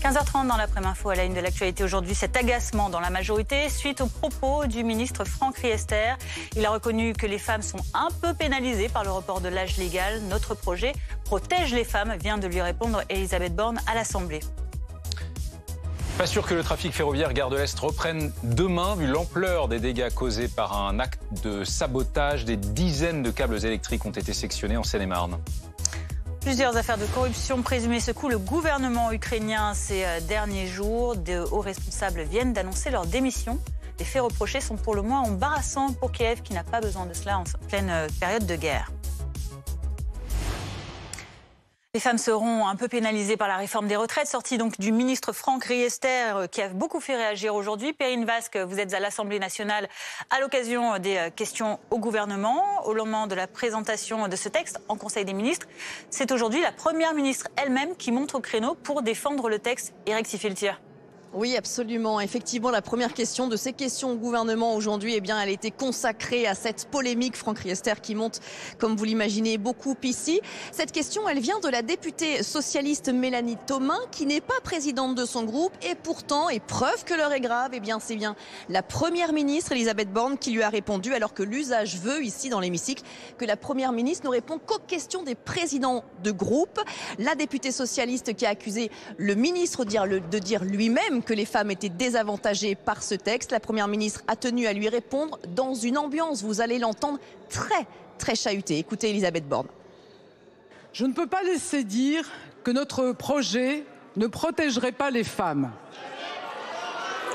15h30 dans l'après-info à la une de l'actualité aujourd'hui, cet agacement dans la majorité suite aux propos du ministre Franck Riester. Il a reconnu que les femmes sont un peu pénalisées par le report de l'âge légal. Notre projet protège les femmes, vient de lui répondre Elisabeth Borne à l'Assemblée. Pas sûr que le trafic ferroviaire Gare de l'Est reprenne demain, vu l'ampleur des dégâts causés par un acte de sabotage. Des dizaines de câbles électriques ont été sectionnés en Seine-et-Marne. Plusieurs affaires de corruption présumées secouent le gouvernement ukrainien ces derniers jours. De hauts responsables viennent d'annoncer leur démission. Les faits reprochés sont pour le moins embarrassants pour Kiev, qui n'a pas besoin de cela en pleine période de guerre. Les femmes seront un peu pénalisées par la réforme des retraites, sortie donc du ministre Franck Riester, qui a beaucoup fait réagir aujourd'hui. Perrine Vasque, vous êtes à l'Assemblée nationale à l'occasion des questions au gouvernement. Au lendemain de la présentation de ce texte en Conseil des ministres, c'est aujourd'hui la Première ministre elle-même qui monte au créneau pour défendre le texte et rectifier le tir. Oui, absolument. Effectivement, la première question de ces questions au gouvernement aujourd'hui, elle a été consacrée à cette polémique. Franck Riester qui monte, comme vous l'imaginez, beaucoup ici. Cette question, elle vient de la députée socialiste Mélanie Thomain, qui n'est pas présidente de son groupe. Et pourtant, et preuve que l'heure est grave, c'est bien la première ministre, Elisabeth Borne, qui lui a répondu, alors que l'usage veut, ici dans l'hémicycle, que la première ministre ne répond qu'aux questions des présidents de groupe. La députée socialiste qui a accusé le ministre de dire lui-même que les femmes étaient désavantagées par ce texte. La première ministre a tenu à lui répondre dans une ambiance, vous allez l'entendre, très chahutée. Écoutez Elisabeth Borne. Je ne peux pas laisser dire que notre projet ne protégerait pas les femmes.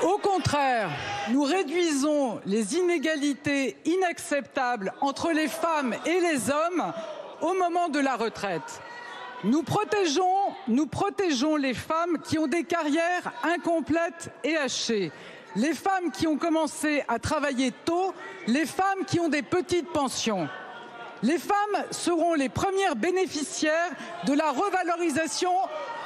Au contraire, nous réduisons les inégalités inacceptables entre les femmes et les hommes au moment de la retraite. Nous protégeons les femmes qui ont des carrières incomplètes et hachées, les femmes qui ont commencé à travailler tôt, les femmes qui ont des petites pensions. Les femmes seront les premières bénéficiaires de la revalorisation.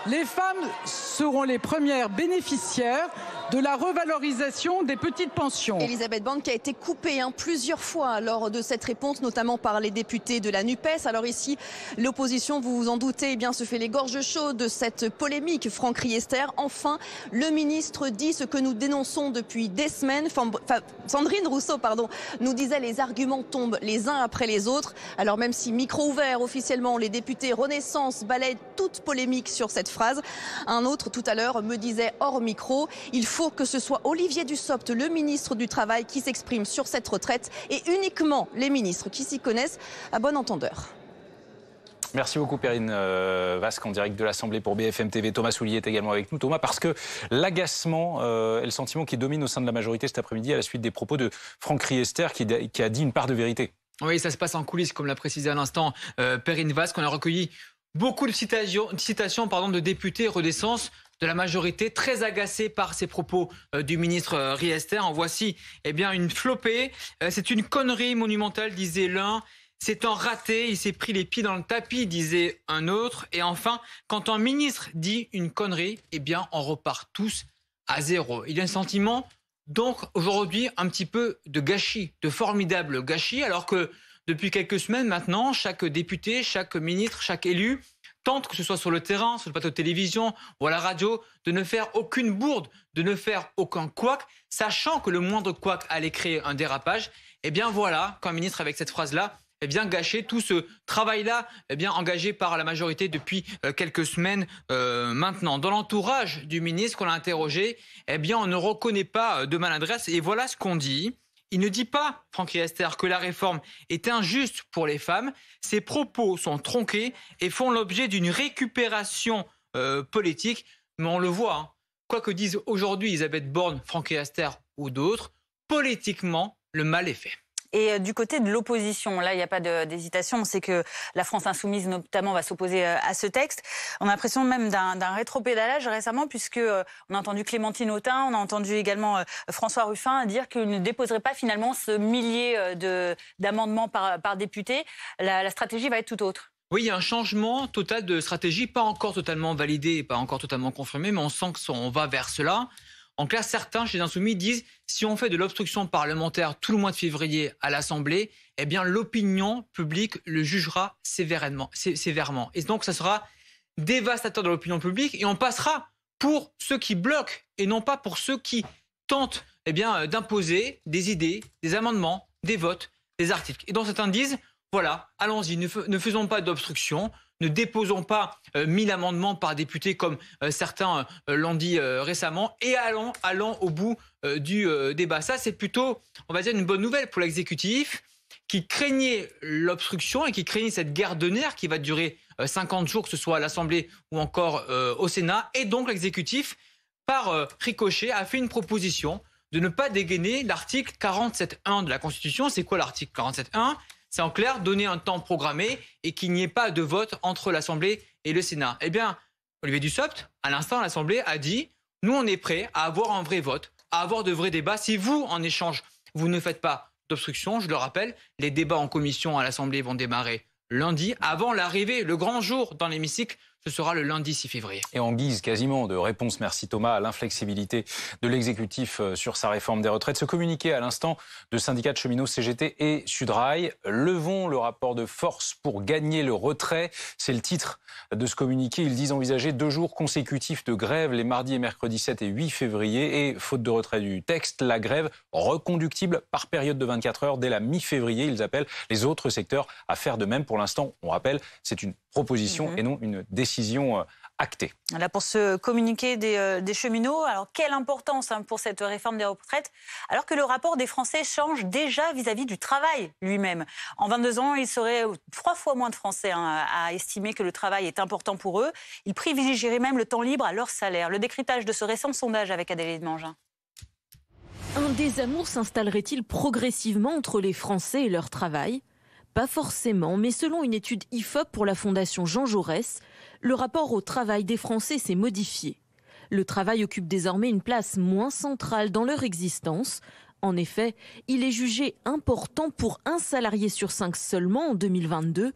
Les femmes seront les premières bénéficiaires de la revalorisation des petites pensions. Elisabeth Borne qui a été coupée plusieurs fois lors de cette réponse, notamment par les députés de la NUPES. Alors ici, l'opposition, vous vous en doutez, se fait les gorges chaudes de cette polémique. Franck Riester, enfin, le ministre dit ce que nous dénonçons depuis des semaines. Sandrine Rousseau, nous disait les arguments tombent les uns après les autres. Alors même si micro ouvert officiellement, les députés Renaissance balayent toute polémique sur cette phrase. Un autre tout à l'heure me disait hors micro, il faut que ce soit Olivier Dussopt, le ministre du Travail, qui s'exprime sur cette retraite et uniquement les ministres qui s'y connaissent à bon entendeur. Merci beaucoup Perrine Vasque en direct de l'Assemblée pour BFM TV. Thomas Soulier est également avec nous. Thomas, parce que l'agacement est le sentiment qui domine au sein de la majorité cet après-midi à la suite des propos de Franck Riester qui a dit une part de vérité. Oui, ça se passe en coulisses, comme l'a précisé à l'instant Perrine Vasque. On a recueilli beaucoup de citations de députés Renaissance de la majorité, très agacés par ces propos du ministre Riester. En voici une flopée. C'est une connerie monumentale, disait l'un. C'est un raté, il s'est pris les pieds dans le tapis, disait un autre. Et enfin, quand un ministre dit une connerie, on repart tous à zéro. Il y a un sentiment, donc, aujourd'hui, un petit peu de gâchis, de formidable gâchis, alors que depuis quelques semaines maintenant, chaque député, chaque ministre, chaque élu tente, que ce soit sur le terrain, sur le plateau de télévision ou à la radio, de ne faire aucune bourde, de ne faire aucun couac, sachant que le moindre couac allait créer un dérapage. Voilà, qu'un ministre avec cette phrase-là, gâcher tout ce travail-là, engagé par la majorité depuis quelques semaines maintenant. Dans l'entourage du ministre qu'on a interrogé, on ne reconnaît pas de maladresse. Et voilà ce qu'on dit. Il ne dit pas, Franck Riester, que la réforme est injuste pour les femmes. Ses propos sont tronqués et font l'objet d'une récupération politique. Mais on le voit, quoi que disent aujourd'hui Elisabeth Borne, Franck Riester ou d'autres, politiquement, le mal est fait. Et du côté de l'opposition, là, il n'y a pas d'hésitation. On sait que la France insoumise, notamment, va s'opposer à ce texte. On a l'impression même d'un rétropédalage récemment, puisque on a entendu Clémentine Autain, on a entendu également François Ruffin dire qu'il ne déposerait pas finalement ce millier d'amendements par député. La stratégie va être tout autre. Oui, il y a un changement total de stratégie, pas encore totalement validé, pas encore totalement confirmé, mais on sent qu'on va vers cela. En clair, certains chez les Insoumis disent si on fait de l'obstruction parlementaire tout le mois de février à l'Assemblée, l'opinion publique le jugera sévèrement. Et donc, ça sera dévastateur de l'opinion publique et on passera pour ceux qui bloquent et non pas pour ceux qui tentent d'imposer des idées, des amendements, des votes, des articles. Et dont certains disent, voilà, allons-y, ne faisons pas d'obstruction, ne déposons pas 1000 amendements par député comme certains l'ont dit récemment, et allons au bout du débat. Ça, c'est plutôt, on va dire, une bonne nouvelle pour l'exécutif qui craignait l'obstruction et qui craignait cette guerre de nerfs qui va durer 50 jours, que ce soit à l'Assemblée ou encore au Sénat. Et donc l'exécutif, par ricochet, a fait une proposition de ne pas dégainer l'article 47.1 de la Constitution. C'est quoi l'article 47.1 ? C'est en clair donner un temps programmé et qu'il n'y ait pas de vote entre l'Assemblée et le Sénat. Eh bien, Olivier Dussopt, à l'instant, l'Assemblée a dit « Nous, on est prêts à avoir un vrai vote, à avoir de vrais débats. Si vous, en échange, vous ne faites pas d'obstruction, je le rappelle, les débats en commission à l'Assemblée vont démarrer lundi, avant l'arrivée, le grand jour dans l'hémicycle. Ce sera le lundi 6 février. Et en guise quasiment de réponse, merci Thomas, à l'inflexibilité de l'exécutif sur sa réforme des retraites, ce communiqué à l'instant de syndicats de cheminots CGT et Sudrail. Levons le rapport de force pour gagner le retrait. C'est le titre de ce communiqué. Ils disent envisager 2 jours consécutifs de grève les mardis et mercredis 7 et 8 février. Et faute de retrait du texte, la grève reconductible par période de 24 heures dès la mi-février. Ils appellent les autres secteurs à faire de même. Pour l'instant, on rappelle, c'est une proposition et non une décision actée. Là, pour ce communiqué des cheminots, alors quelle importance pour cette réforme des retraites, alors que le rapport des Français change déjà vis-à-vis du travail lui-même. En 22 ans, il serait 3 fois moins de Français à estimer que le travail est important pour eux. Ils privilégieraient même le temps libre à leur salaire. Le décryptage de ce récent sondage avec Adélaïde Mangin. Un désamour s'installerait-il progressivement entre les Français et leur travail ? Pas forcément, mais selon une étude IFOP pour la Fondation Jean Jaurès, le rapport au travail des Français s'est modifié. Le travail occupe désormais une place moins centrale dans leur existence. En effet, il est jugé important pour 1 salarié sur 5 seulement en 2022,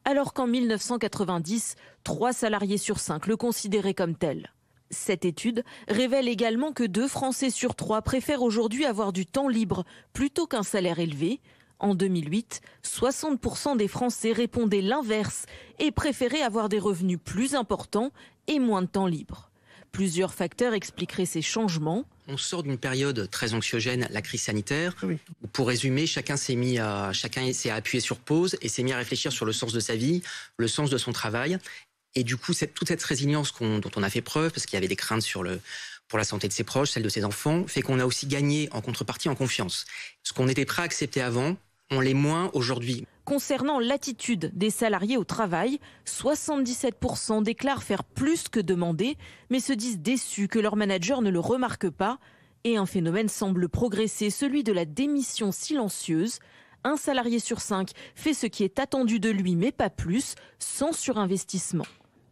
alors qu'en 1990, 3 salariés sur 5 le considéraient comme tel. Cette étude révèle également que 2 Français sur 3 préfèrent aujourd'hui avoir du temps libre plutôt qu'un salaire élevé. En 2008, 60% des Français répondaient l'inverse et préféraient avoir des revenus plus importants et moins de temps libre. Plusieurs facteurs expliqueraient ces changements. On sort d'une période très anxiogène, la crise sanitaire, où pour résumer, chacun s'est appuyé sur pause et s'est mis à réfléchir sur le sens de sa vie, le sens de son travail. Et du coup, toute cette résilience dont on a fait preuve, parce qu'il y avait des craintes pour la santé de ses proches, celle de ses enfants, fait qu'on a aussi gagné en contrepartie en confiance. Ce qu'on était prêt à accepter avant, on l'est moins aujourd'hui. Concernant l'attitude des salariés au travail, 77% déclarent faire plus que demander, mais se disent déçus que leur manager ne le remarque pas. Et un phénomène semble progresser, celui de la démission silencieuse. 1 salarié sur 5 fait ce qui est attendu de lui, mais pas plus, sans surinvestissement.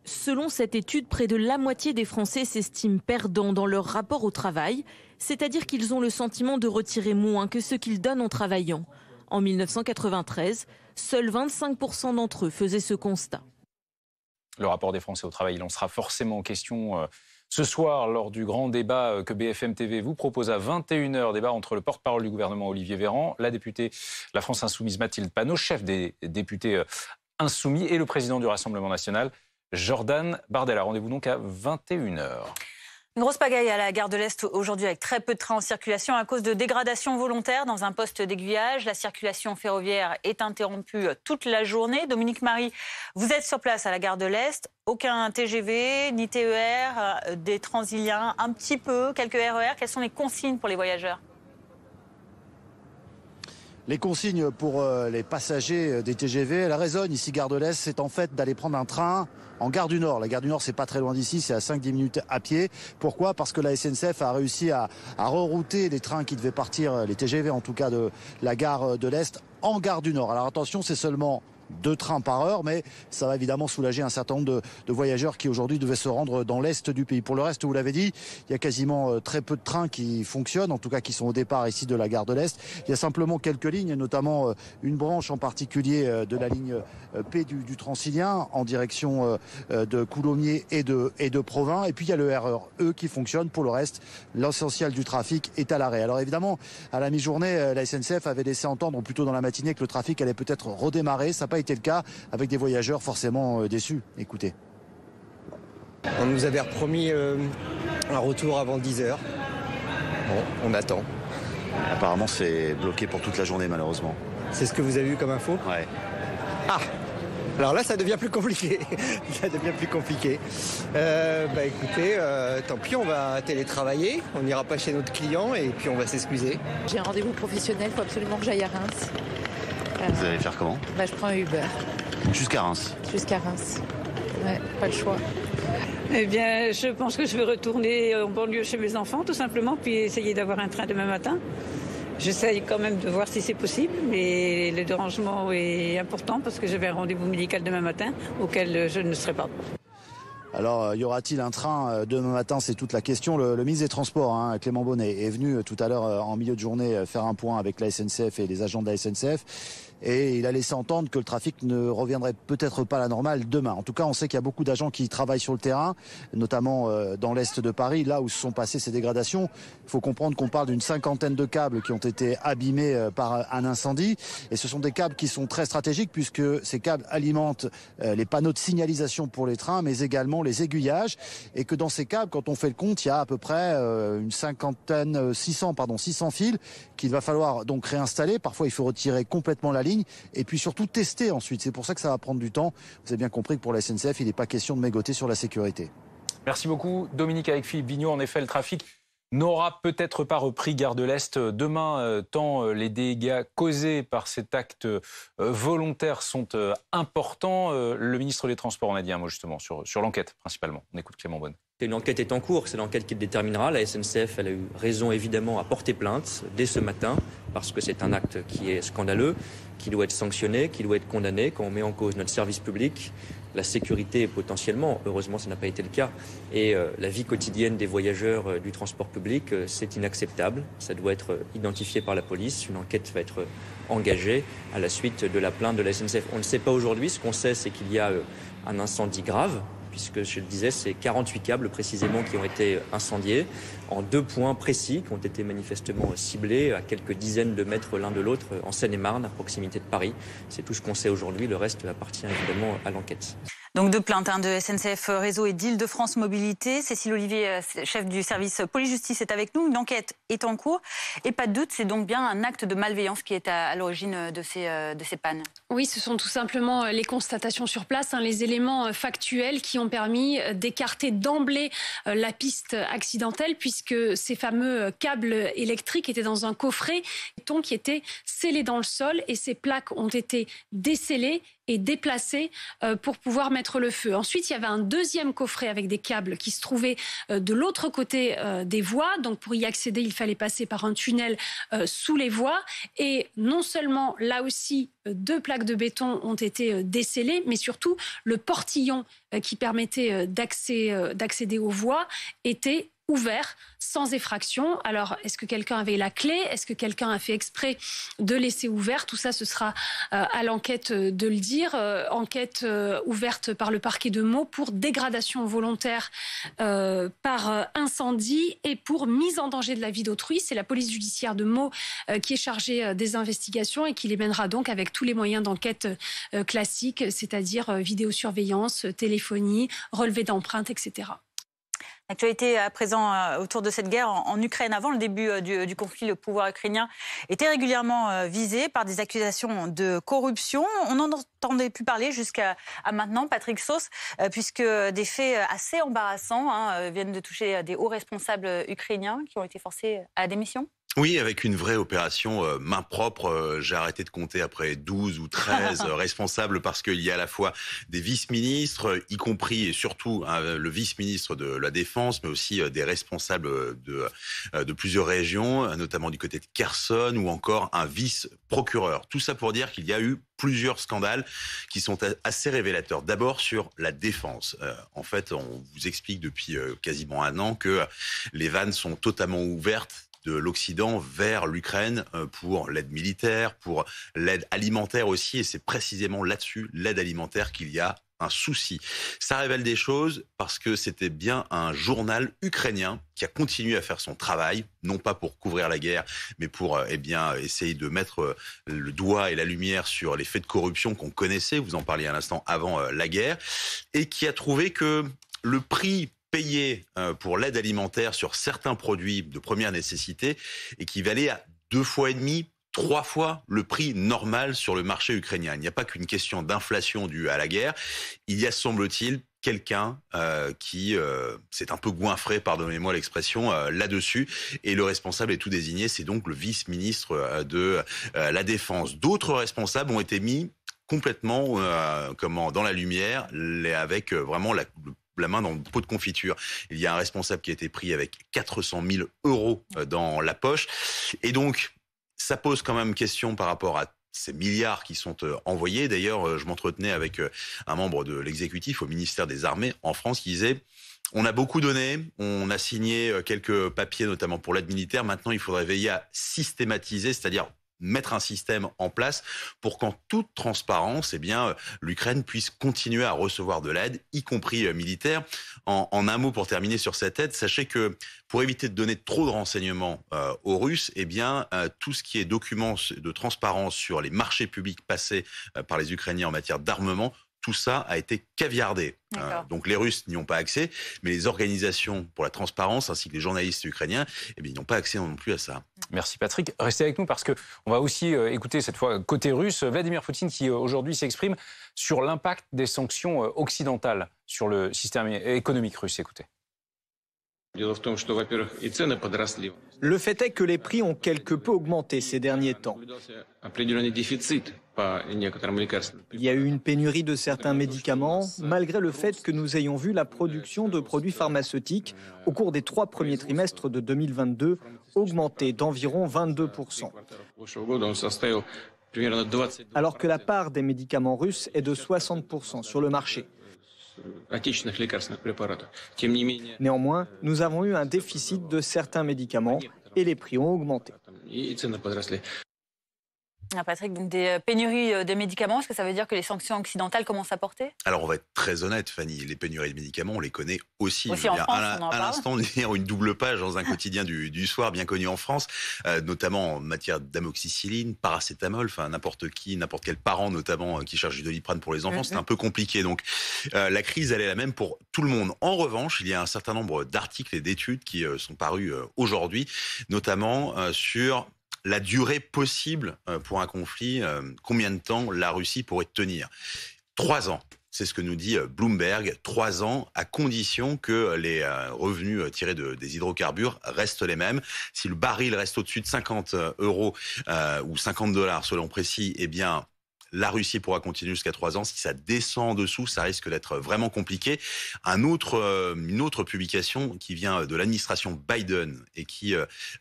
Selon cette étude, près de la moitié des Français s'estiment perdants dans leur rapport au travail, c'est-à-dire qu'ils ont le sentiment de retirer moins que ce qu'ils donnent en travaillant. En 1993, seuls 25% d'entre eux faisaient ce constat. Le rapport des Français au travail, il en sera forcément question ce soir lors du grand débat que BFM TV vous propose à 21h. Débat entre le porte-parole du gouvernement Olivier Véran, la députée La France Insoumise Mathilde Panot, chef des députés Insoumis, et le président du Rassemblement National Jordan Bardella. Rendez-vous donc à 21h. Une grosse pagaille à la gare de l'Est aujourd'hui avec très peu de trains en circulation à cause de dégradations volontaires dans un poste d'aiguillage. La circulation ferroviaire est interrompue toute la journée. Dominique Marie, vous êtes sur place à la gare de l'Est. Aucun TGV, ni TER, des Transiliens, un petit peu, quelques RER. Quelles sont les consignes pour les voyageurs ? Les consignes pour les passagers des TGV, la raison ici gare de l'Est, c'est en fait d'aller prendre un train en gare du Nord. La gare du Nord, c'est pas très loin d'ici, c'est à 5-10 minutes à pied. Pourquoi ? Parce que la SNCF a réussi à rerouter les trains qui devaient partir, les TGV en tout cas, de la gare de l'Est en gare du Nord. Alors attention, c'est seulement 2 trains par heure, mais ça va évidemment soulager un certain nombre de voyageurs qui aujourd'hui devaient se rendre dans l'Est du pays. Pour le reste, vous l'avez dit, il y a quasiment très peu de trains qui fonctionnent, en tout cas qui sont au départ ici de la gare de l'Est. Il y a simplement quelques lignes, notamment une branche en particulier de la ligne P du Transilien en direction de Coulommiers et de Provins. Et puis il y a le RER E qui fonctionne. Pour le reste, l'essentiel du trafic est à l'arrêt. Alors évidemment, à la mi-journée, la SNCF avait laissé entendre plutôt dans la matinée que le trafic allait peut-être redémarrer. Ça n'a pas été le cas, avec des voyageurs forcément déçus. Écoutez. On nous avait promis un retour avant 10h. Bon, on attend. Apparemment, c'est bloqué pour toute la journée, malheureusement. C'est ce que vous avez eu comme info ? Ouais. Ah ! Alors là, ça devient plus compliqué. Ça devient plus compliqué. Écoutez, tant pis, on va télétravailler. On n'ira pas chez notre client et puis on va s'excuser. J'ai un rendez-vous professionnel, il faut absolument que j'aille à Reims. Vous allez faire comment ? Je prends un Uber. Jusqu'à Reims. Jusqu'à Reims. Ouais, pas le choix. Eh bien, je pense que je vais retourner en banlieue chez mes enfants, tout simplement, puis essayer d'avoir un train demain matin. J'essaye quand même de voir si c'est possible, mais le dérangement est important parce que j'avais un rendez-vous médical demain matin auquel je ne serai pas. Alors, y aura-t-il un train demain matin? C'est toute la question. Le ministre des Transports, Clément Beaune, est venu tout à l'heure en milieu de journée faire un point avec la SNCF et les agents de la SNCF. Et il a laissé entendre que le trafic ne reviendrait peut-être pas à la normale demain. En tout cas, on sait qu'il y a beaucoup d'agents qui travaillent sur le terrain, notamment dans l'est de Paris, là où se sont passées ces dégradations. Il faut comprendre qu'on parle d'une 50aine de câbles qui ont été abîmés par un incendie. Et ce sont des câbles qui sont très stratégiques puisque ces câbles alimentent les panneaux de signalisation pour les trains, mais également les aiguillages. Et que dans ces câbles, quand on fait le compte, il y a à peu près 600 fils qu'il va falloir donc réinstaller. Parfois, il faut retirer complètement la ligne. Et puis surtout tester ensuite. C'est pour ça que ça va prendre du temps. Vous avez bien compris que pour la SNCF, il n'est pas question de mégoter sur la sécurité. Merci beaucoup Dominique avec Philippe Vignot. En effet, le trafic n'aura peut-être pas repris gare de l'Est demain, tant les dégâts causés par cet acte volontaire sont importants. Le ministre des Transports en a dit un mot justement sur l'enquête principalement. On écoute Clément Beaune. Une enquête est en cours, c'est l'enquête qui le déterminera. La SNCF, elle a eu raison évidemment à porter plainte dès ce matin, parce que c'est un acte qui est scandaleux, qui doit être sanctionné, qui doit être condamné quand on met en cause notre service public, la sécurité potentiellement, heureusement ça n'a pas été le cas, et la vie quotidienne des voyageurs du transport public, c'est inacceptable. Ça doit être identifié par la police, une enquête va être engagée à la suite de la plainte de la SNCF. On ne le sait pas aujourd'hui, ce qu'on sait c'est qu'il y a un incendie grave, puisque je le disais, c'est 48 câbles précisément qui ont été incendiés en 2 points précis qui ont été manifestement ciblés à quelques dizaines de mètres l'un de l'autre en Seine-et-Marne, à proximité de Paris. C'est tout ce qu'on sait aujourd'hui, le reste appartient évidemment à l'enquête. Donc 2 plaintes de SNCF Réseau et d'Île-de-France Mobilité. Cécile Olivier, chef du service police-justice, est avec nous. Une enquête est en cours et pas de doute, c'est donc bien un acte de malveillance qui est à l'origine de ces pannes. Oui, ce sont tout simplement les constatations sur place, les éléments factuels qui ont permis d'écarter d'emblée la piste accidentelle, puisque ces fameux câbles électriques étaient dans un coffret qui était scellé dans le sol, et ces plaques ont été descellées et déplacé pour pouvoir mettre le feu. Ensuite, il y avait un deuxième coffret avec des câbles qui se trouvaient de l'autre côté des voies. Donc, pour y accéder, il fallait passer par un tunnel sous les voies. Et non seulement, là aussi, 2 plaques de béton ont été descellées, mais surtout, le portillon qui permettait d'accéder aux voies était ouvert, sans effraction. Alors, est-ce que quelqu'un avait la clé? Est-ce que quelqu'un a fait exprès de laisser ouvert? Tout ça, ce sera à l'enquête de le dire. Enquête ouverte par le parquet de Meaux pour dégradation volontaire par incendie et pour mise en danger de la vie d'autrui. C'est la police judiciaire de Meaux qui est chargée des investigations et qui les mènera donc avec tous les moyens d'enquête classiques, c'est-à-dire vidéosurveillance, téléphonie, relevé d'empreintes, etc. L'actualité à présent autour de cette guerre en Ukraine. Avant le début du conflit, le pouvoir ukrainien était régulièrement visé par des accusations de corruption. On n'en entendait plus parler jusqu'à maintenant, Patrick Sauce, puisque des faits assez embarrassants viennent de toucher des hauts responsables ukrainiens qui ont été forcés à la démission. Oui, avec une vraie opération main propre. J'ai arrêté de compter après 12 ou 13 responsables parce qu'il y a à la fois des vice-ministres, y compris et surtout le vice-ministre de la Défense, mais aussi des responsables de plusieurs régions, notamment du côté de Kherson, ou encore un vice-procureur. Tout ça pour dire qu'il y a eu plusieurs scandales qui sont assez révélateurs. D'abord sur la défense. En fait, on vous explique depuis quasiment 1 an que les vannes sont totalement ouvertes de l'Occident vers l'Ukraine pour l'aide militaire, pour l'aide alimentaire aussi, et c'est précisément là-dessus, l'aide alimentaire, qu'il y a un souci. Ça révèle des choses parce que c'était bien un journal ukrainien qui a continué à faire son travail, non pas pour couvrir la guerre, mais pour essayer de mettre le doigt et la lumière sur les faits de corruption qu'on connaissait, vous en parliez à l'instant, avant la guerre, et qui a trouvé que le prix payé pour l'aide alimentaire sur certains produits de première nécessité équivalait à 2,5 fois, 3 fois le prix normal sur le marché ukrainien. Il n'y a pas qu'une question d'inflation due à la guerre. Il y a, semble-t-il, quelqu'un qui s'est un peu goinfré, pardonnez-moi l'expression, là-dessus. Et le responsable est tout désigné, c'est donc le vice-ministre de la Défense. D'autres responsables ont été mis complètement dans la lumière, avec vraiment la main dans le pot de confiture. Il y a un responsable qui a été pris avec 400 000 € dans la poche. Et donc, ça pose quand même question par rapport à ces milliards qui sont envoyés. D'ailleurs, je m'entretenais avec un membre de l'exécutif au ministère des Armées en France qui disait « On a beaucoup donné, on a signé quelques papiers, notamment pour l'aide militaire. Maintenant, il faudrait veiller à systématiser, c'est-à-dire mettre un système en place pour qu'en toute transparence, l'Ukraine puisse continuer à recevoir de l'aide, y compris militaire. » En un mot, pour terminer sur cette aide, sachez que pour éviter de donner trop de renseignements aux Russes, tout ce qui est documents de transparence sur les marchés publics passés par les Ukrainiens en matière d'armement, tout ça a été caviardé. Donc les Russes n'y ont pas accès, mais les organisations pour la transparence ainsi que les journalistes ukrainiens, ils n'ont pas accès non plus à ça. Merci Patrick. Restez avec nous parce qu'on va aussi écouter cette fois côté russe Vladimir Poutine qui aujourd'hui s'exprime sur l'impact des sanctions occidentales sur le système économique russe. Écoutez. Le fait est que les prix ont quelque peu augmenté ces derniers temps. Il y a eu une pénurie de certains médicaments, malgré le fait que nous ayons vu la production de produits pharmaceutiques au cours des 3 premiers trimestres de 2022 augmenter d'environ 22%. Alors que la part des médicaments russes est de 60% sur le marché. Néanmoins, nous avons eu un déficit de certains médicaments et les prix ont augmenté. Patrick, donc des pénuries de médicaments, est-ce que ça veut dire que les sanctions occidentales commencent à porter? Alors on va être très honnête, Fanny, les pénuries de médicaments, on les connaît aussi. En France, à l'instant, de lire une double page dans un quotidien du soir bien connu en France, notamment en matière d'amoxicilline, paracétamol, enfin n'importe quel parent notamment qui cherche du Doliprane pour les enfants, c'est un peu compliqué. Donc la crise, elle est la même pour tout le monde. En revanche, il y a un certain nombre d'articles et d'études qui sont parus aujourd'hui, notamment sur la durée possible pour un conflit, combien de temps la Russie pourrait tenir. 3 ans. C'est ce que nous dit Bloomberg, 3 ans, à condition que les revenus tirés des hydrocarbures restent les mêmes. Si le baril reste au-dessus de 50 € ou 50 $ selon précis, la Russie pourra continuer jusqu'à 3 ans. Si ça descend en dessous, ça risque d'être vraiment compliqué. Une autre publication qui vient de l'administration Biden et qui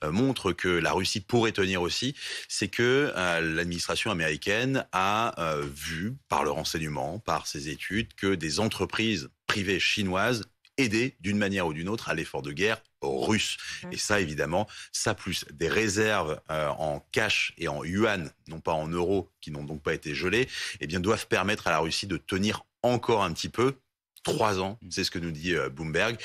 montre que la Russie pourrait tenir aussi, c'est que l'administration américaine a vu, par le renseignement, par ses études, que des entreprises privées chinoises aider d'une manière ou d'une autre à l'effort de guerre russe. Et ça, évidemment, ça plus des réserves en cash et en yuan, non pas en euros, qui n'ont donc pas été gelées, doivent permettre à la Russie de tenir encore un petit peu. 3 ans, c'est ce que nous dit Bloomberg.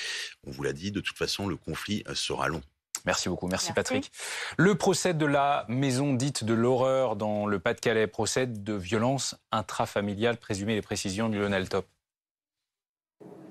On vous l'a dit, de toute façon, le conflit sera long. Merci beaucoup, merci Patrick. Le procès de la maison dite de l'horreur dans le Pas-de-Calais, procès de violence intrafamiliale présumée, les précisions du Lionel Top.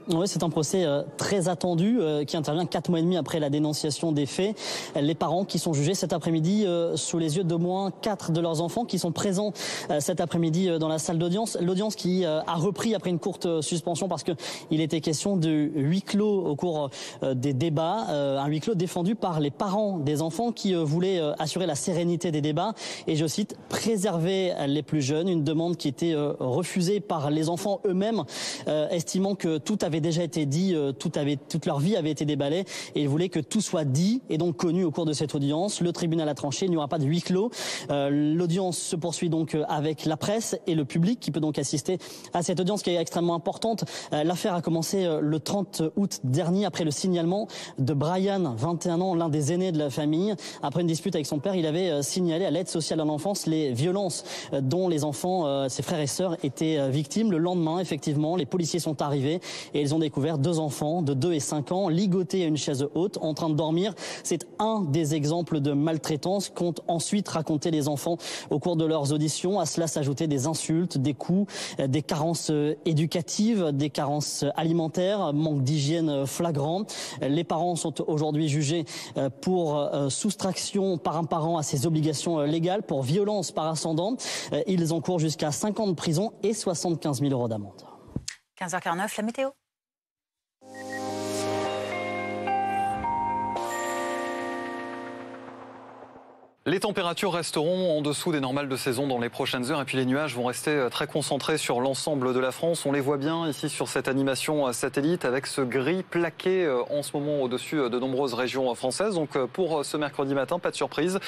Oui, c'est un procès très attendu qui intervient 4 mois et demi après la dénonciation des faits. Les parents qui sont jugés cet après-midi sous les yeux d'au moins 4 de leurs enfants qui sont présents cet après-midi dans la salle d'audience. L'audience qui a repris après une courte suspension parce qu'il était question de huis clos au cours des débats. Un huis clos défendu par les parents des enfants qui voulaient assurer la sérénité des débats et, je cite, préserver les plus jeunes. Une demande qui était refusée par les enfants eux-mêmes, estimant que tout avait déjà été dit, toute leur vie avait été déballée et ils voulaient que tout soit dit et donc connu au cours de cette audience. Le tribunal a tranché, il n'y aura pas de huis clos. L'audience se poursuit donc avec la presse et le public qui peut donc assister à cette audience qui est extrêmement importante. L'affaire a commencé le 30 août dernier après le signalement de Brian, 21 ans, l'un des aînés de la famille. Après une dispute avec son père, il avait signalé à l'aide sociale à l'enfance les violences dont les enfants, ses frères et sœurs, étaient victimes. Le lendemain, effectivement, les policiers sont arrivés et ils ont découvert 2 enfants de 2 et 5 ans ligotés à une chaise haute en train de dormir. C'est un des exemples de maltraitance qu'ont ensuite raconté les enfants au cours de leurs auditions. À cela s'ajoutaient des insultes, des coups, des carences éducatives, des carences alimentaires, manque d'hygiène flagrant. Les parents sont aujourd'hui jugés pour soustraction par un parent à ses obligations légales, pour violence par ascendant. Ils encourent jusqu'à 5 ans de prison et 75 000 € d'amende. 15h49, la météo. Les températures resteront en dessous des normales de saison dans les prochaines heures et puis les nuages vont rester très concentrés sur l'ensemble de la France. On les voit bien ici sur cette animation satellite avec ce gris plaqué en ce moment au-dessus de nombreuses régions françaises. Donc pour ce mercredi matin, pas de surprise.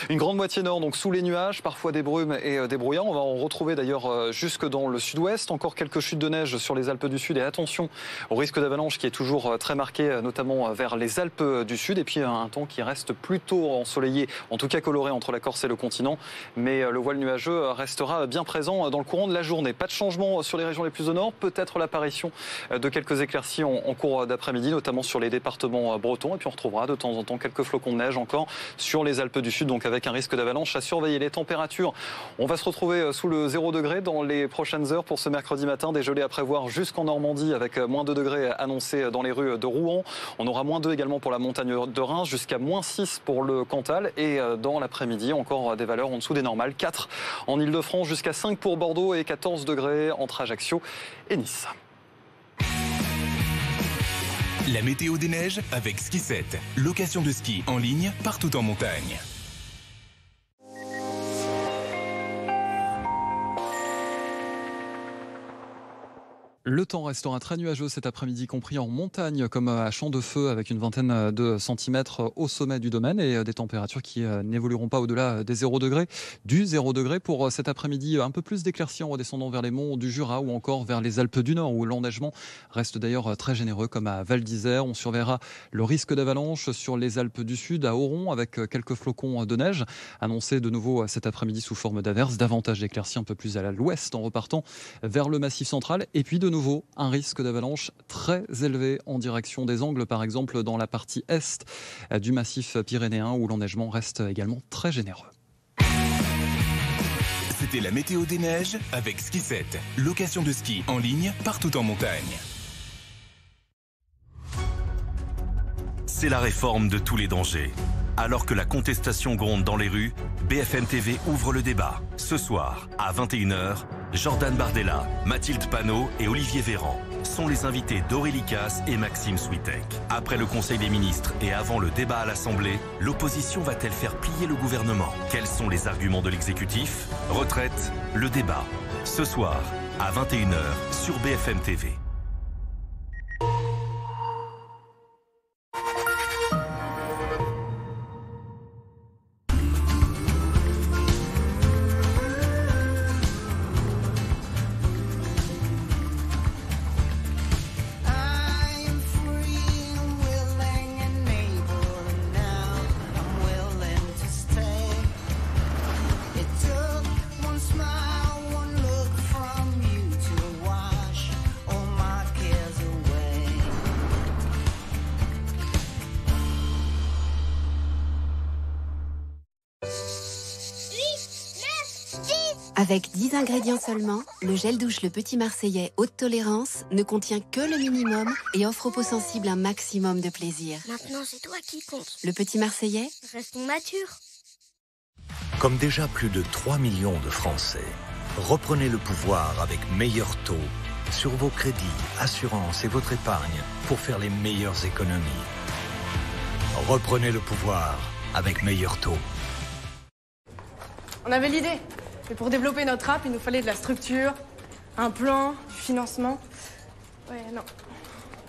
Une grande moitié nord, donc sous les nuages, parfois des brumes et des brouillards. On va en retrouver d'ailleurs jusque dans le sud-ouest. Encore quelques chutes de neige sur les Alpes du Sud et attention au risque d'avalanche qui est toujours très marqué, notamment vers les Alpes du Sud. Et puis un temps qui reste plutôt ensoleillé, en tout cas coloré entre la Corse et le continent, mais le voile nuageux restera bien présent dans le courant de la journée. Pas de changement sur les régions les plus au nord, peut-être l'apparition de quelques éclaircies en cours d'après-midi, notamment sur les départements bretons, et puis on retrouvera de temps en temps quelques flocons de neige encore sur les Alpes du Sud, donc avec un risque d'avalanche à surveiller. Les températures, on va se retrouver sous le 0 degré dans les prochaines heures pour ce mercredi matin, des gelées à prévoir jusqu'en Normandie avec moins 2 degrés annoncés dans les rues de Rouen. On aura moins 2 également pour la montagne de Reims, jusqu'à moins 6 pour le Cantal, et dans l'après-midi, encore des valeurs en dessous des normales. 4 en Ile-de-France, jusqu'à 5 pour Bordeaux et 14 degrés entre Ajaccio et Nice. La météo des neiges avec Ski7. Location de ski en ligne partout en montagne. Le temps restera très nuageux cet après-midi, compris en montagne comme à Champ de Feu, avec une vingtaine de centimètres au sommet du domaine et des températures qui n'évolueront pas au-delà des 0 degrés. Du 0 degré pour cet après-midi, un peu plus d'éclaircies en redescendant vers les monts du Jura ou encore vers les Alpes du Nord, où l'enneigement reste d'ailleurs très généreux, comme à Val d'Isère. On surveillera le risque d'avalanche sur les Alpes du Sud, à Oron, avec quelques flocons de neige annoncés de nouveau cet après-midi sous forme d'averses. Davantage d'éclaircies un peu plus à l'ouest en repartant vers le Massif central. Et puis de nouveau, un risque d'avalanche très élevé en direction des Angles, par exemple dans la partie est du massif pyrénéen, où l'enneigement reste également très généreux. C'était la météo des neiges avec Ski7. Location de ski en ligne partout en montagne. C'est la réforme de tous les dangers. Alors que la contestation gronde dans les rues, BFM TV ouvre le débat. Ce soir, à 21h, Jordan Bardella, Mathilde Panot et Olivier Véran sont les invités d'Aurélie Casse et Maxime Switek. Après le Conseil des ministres et avant le débat à l'Assemblée, l'opposition va-t-elle faire plier le gouvernement? Quels sont les arguments de l'exécutif? Retraite, le débat. Ce soir, à 21h, sur BFM TV. Avec 10 ingrédients seulement, le gel douche Le Petit Marseillais haute tolérance ne contient que le minimum et offre aux peaux sensibles un maximum de plaisir. Maintenant, c'est toi qui compte. Le Petit Marseillais, restons nature. Comme déjà plus de 3 millions de Français, reprenez le pouvoir avec meilleur taux sur vos crédits, assurances et votre épargne pour faire les meilleures économies. Reprenez le pouvoir avec meilleur taux. On avait l'idée. Mais pour développer notre app, il nous fallait de la structure, un plan, du financement. Ouais, non.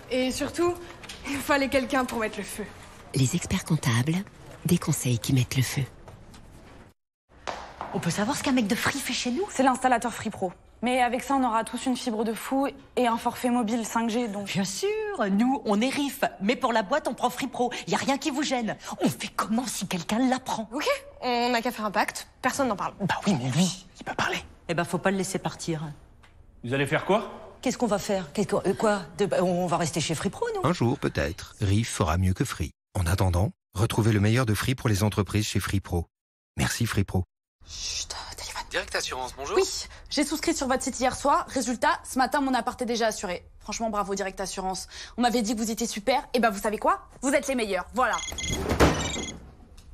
Et surtout, il nous fallait quelqu'un pour mettre le feu. les experts comptables, des conseils qui mettent le feu. On peut savoir ce qu'un mec de Free fait chez nous? C'est l'installateur Free Pro. Mais avec ça, on aura tous une fibre de fou et un forfait mobile 5G, donc... Bien sûr, nous, on est RIF. Mais pour la boîte, on prend Free Pro. Y a rien qui vous gêne. On fait comment si quelqu'un l'apprend? Ok, on n'a qu'à faire un pacte. Personne n'en parle. Bah oui, mais lui, il peut parler. Eh ben, faut pas le laisser partir. Vous allez faire quoi? Qu'est-ce qu'on va faire? On va rester chez Free Pro, nous? Un jour, peut-être, Riff fera mieux que Free. En attendant, retrouvez le meilleur de Free pour les entreprises chez Free Pro. Merci Free Pro. Chut, téléphone. Direct Assurance, bonjour. Oui, j'ai souscrit sur votre site hier soir. Résultat, ce matin, mon appart est déjà assuré. Franchement, bravo Direct Assurance. On m'avait dit que vous étiez super. Et ben, vous savez quoi? Vous êtes les meilleurs. Voilà.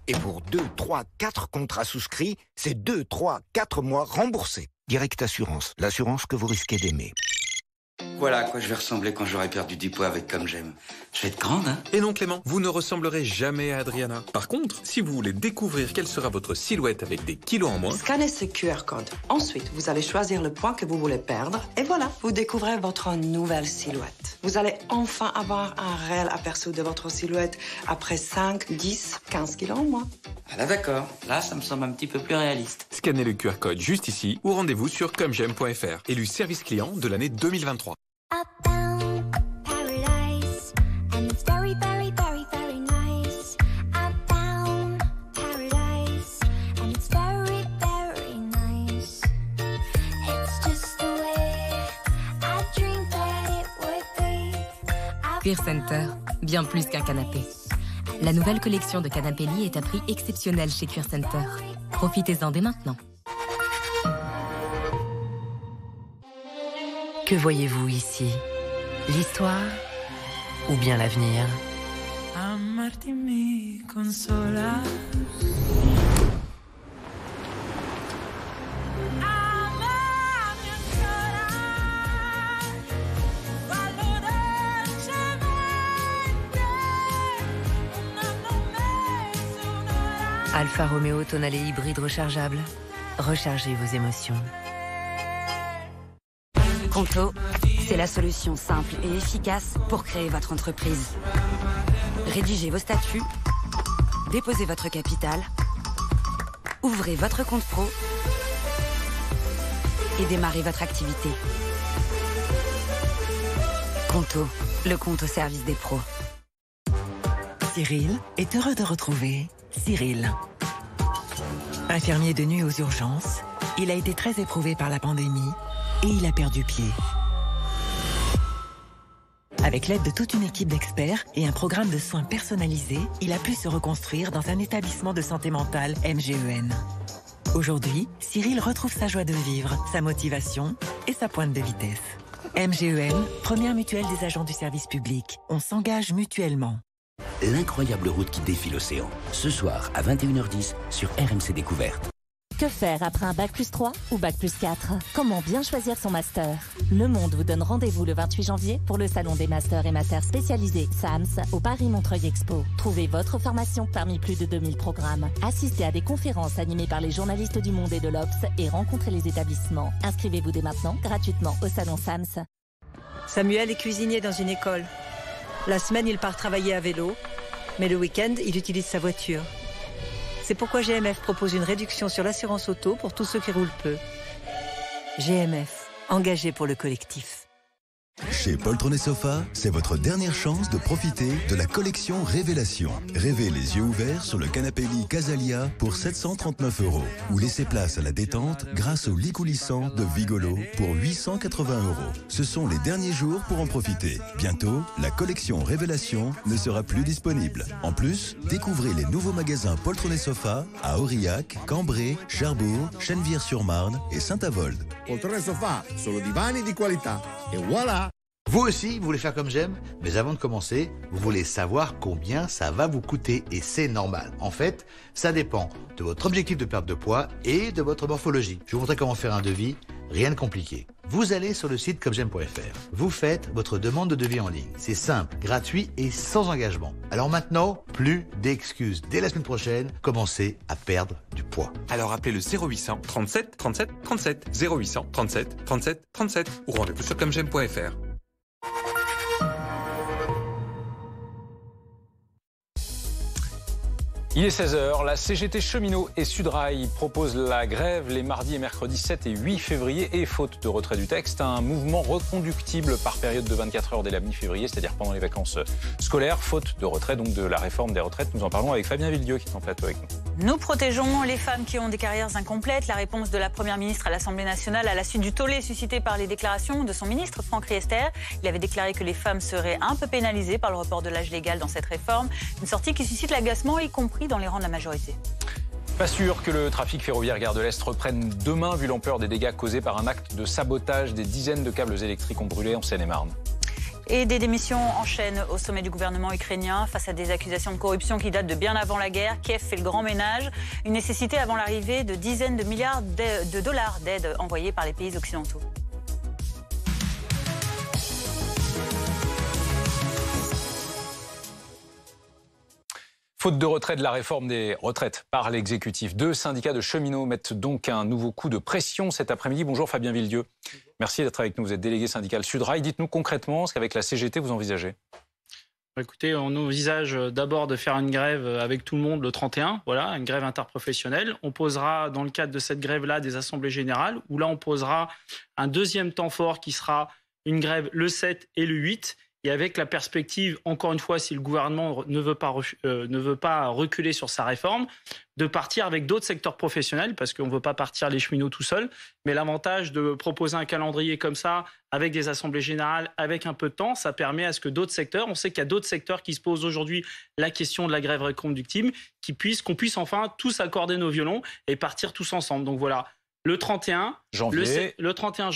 Et pour 2, 3, 4 contrats souscrits, c'est 2, 3, 4 mois remboursés. Direct Assurance, l'assurance que vous risquez d'aimer. Voilà à quoi je vais ressembler quand j'aurai perdu du poids avec Comme J'aime. Je vais être grande, hein? Et non Clément, vous ne ressemblerez jamais à Adriana. Par contre, si vous voulez découvrir quelle sera votre silhouette avec des kilos en moins... Scannez ce QR code. Ensuite, vous allez choisir le poids que vous voulez perdre. Et voilà, vous découvrez votre nouvelle silhouette. Vous allez enfin avoir un réel aperçu de votre silhouette après 5, 10, 15 kilos en moins. Ah là d'accord, là ça me semble un petit peu plus réaliste. Scannez le QR code juste ici ou rendez-vous sur commej'aime.fr. Élu service client de l'année 2023. Queer Center, bien plus qu'un canapé. La nouvelle collection de canapés lits est à prix exceptionnel chez Queer Center. Profitez-en dès maintenant. Que voyez-vous ici? L'histoire ou bien l'avenir? Alfa Romeo Tonale hybride rechargeable. Rechargez vos émotions. Conto, c'est la solution simple et efficace pour créer votre entreprise. Rédigez vos statuts, déposez votre capital, ouvrez votre compte pro et démarrez votre activité. Conto, le compte au service des pros. Cyril est heureux de retrouver Cyril. Infirmier de nuit aux urgences, il a été très éprouvé par la pandémie et il a perdu pied. Avec l'aide de toute une équipe d'experts et un programme de soins personnalisé, il a pu se reconstruire dans un établissement de santé mentale MGEN. Aujourd'hui, Cyril retrouve sa joie de vivre, sa motivation et sa pointe de vitesse. MGEN, première mutuelle des agents du service public. On s'engage mutuellement. L'incroyable route qui défie l'océan. Ce soir à 21h10 sur RMC Découverte. Que faire après un Bac+3 ou Bac+4? Comment bien choisir son master? Le Monde vous donne rendez-vous le 28 janvier pour le salon des masters et masters spécialisés SAMS au Paris Montreuil Expo. Trouvez votre formation parmi plus de 2000 programmes. Assistez à des conférences animées par les journalistes du Monde et de l'Obs et rencontrez les établissements. Inscrivez-vous dès maintenant gratuitement au salon SAMS. Samuel est cuisinier dans une école. La semaine, il part travailler à vélo, mais le week-end, il utilise sa voiture. C'est pourquoi GMF propose une réduction sur l'assurance auto pour tous ceux qui roulent peu. GMF, engagé pour le collectif. Chez Poltron et Sofa, c'est votre dernière chance de profiter de la collection Révélation. Rêvez les yeux ouverts sur le canapé lit Casalia pour 739 €. Ou laissez place à la détente grâce au lit coulissant de Vigolo pour 880 €. Ce sont les derniers jours pour en profiter. Bientôt, la collection Révélation ne sera plus disponible. En plus, découvrez les nouveaux magasins Poltron et Sofa à Aurillac, Cambrai, Cherbourg, Chennevières-sur-Marne et Saint-Avold. Poltrone e Sofà, solo divani di qualità. Et voilà! Vous aussi, vous voulez faire comme j'aime? Mais avant de commencer, vous voulez savoir combien ça va vous coûter. Et c'est normal. En fait, ça dépend de votre objectif de perte de poids et de votre morphologie. Je vais vous montrer comment faire un devis. Rien de compliqué. Vous allez sur le site commej'aime.fr. Vous faites votre demande de devis en ligne. C'est simple, gratuit et sans engagement. Alors maintenant, plus d'excuses. Dès la semaine prochaine, commencez à perdre du poids. Alors appelez le 0800 37 37 37 0800 37 37 37 ou rendez-vous sur commej'aime.fr. Il est 16h, la CGT Cheminots et Sudrail proposent la grève les mardis et mercredis 7 et 8 février et faute de retrait du texte, un mouvement reconductible par période de 24 heures dès la mi-février, c'est-à-dire pendant les vacances scolaires, faute de retrait donc de la réforme des retraites. Nous en parlons avec Fabien Villedieu qui est en plateau avec nous. Nous protégeons les femmes qui ont des carrières incomplètes. La réponse de la Première ministre à l'Assemblée nationale à la suite du tollé suscité par les déclarations de son ministre Franck Riester. Il avait déclaré que les femmes seraient un peu pénalisées par le report de l'âge légal dans cette réforme. Une sortie qui suscite l'agacement, y compris dans les rangs de la majorité. Pas sûr que le trafic ferroviaire Gare de l'Est reprenne demain, vu l'ampleur des dégâts causés par un acte de sabotage. Des dizaines de câbles électriques ont brûlé en Seine-et-Marne. Et des démissions enchaînent au sommet du gouvernement ukrainien face à des accusations de corruption qui datent de bien avant la guerre. Kiev fait le grand ménage. Une nécessité avant l'arrivée de dizaines de milliards de dollars d'aide envoyés par les pays occidentaux. Faute de retrait de la réforme des retraites par l'exécutif, 2 syndicats de cheminots mettent donc un nouveau coup de pression cet après-midi. Bonjour Fabien Villedieu. Merci d'être avec nous. Vous êtes délégué syndical Sudrail. Dites-nous concrètement ce qu'avec la CGT vous envisagez. Écoutez, on envisage d'abord de faire une grève avec tout le monde le 31, voilà, une grève interprofessionnelle. On posera dans le cadre de cette grève-là des assemblées générales, où là on posera un deuxième temps fort qui sera une grève le 7 et le 8. Et avec la perspective, encore une fois, si le gouvernement ne veut pas reculer sur sa réforme, de partir avec d'autres secteurs professionnels, parce qu'on ne veut pas partir les cheminots tout seuls. Mais l'avantage de proposer un calendrier comme ça, avec des assemblées générales, avec un peu de temps, ça permet à ce que d'autres secteurs, on sait qu'il y a d'autres secteurs qui se posent aujourd'hui la question de la grève reconductible, qu'on puisse enfin tous accorder nos violons et partir tous ensemble. Donc voilà. Le 31 janvier,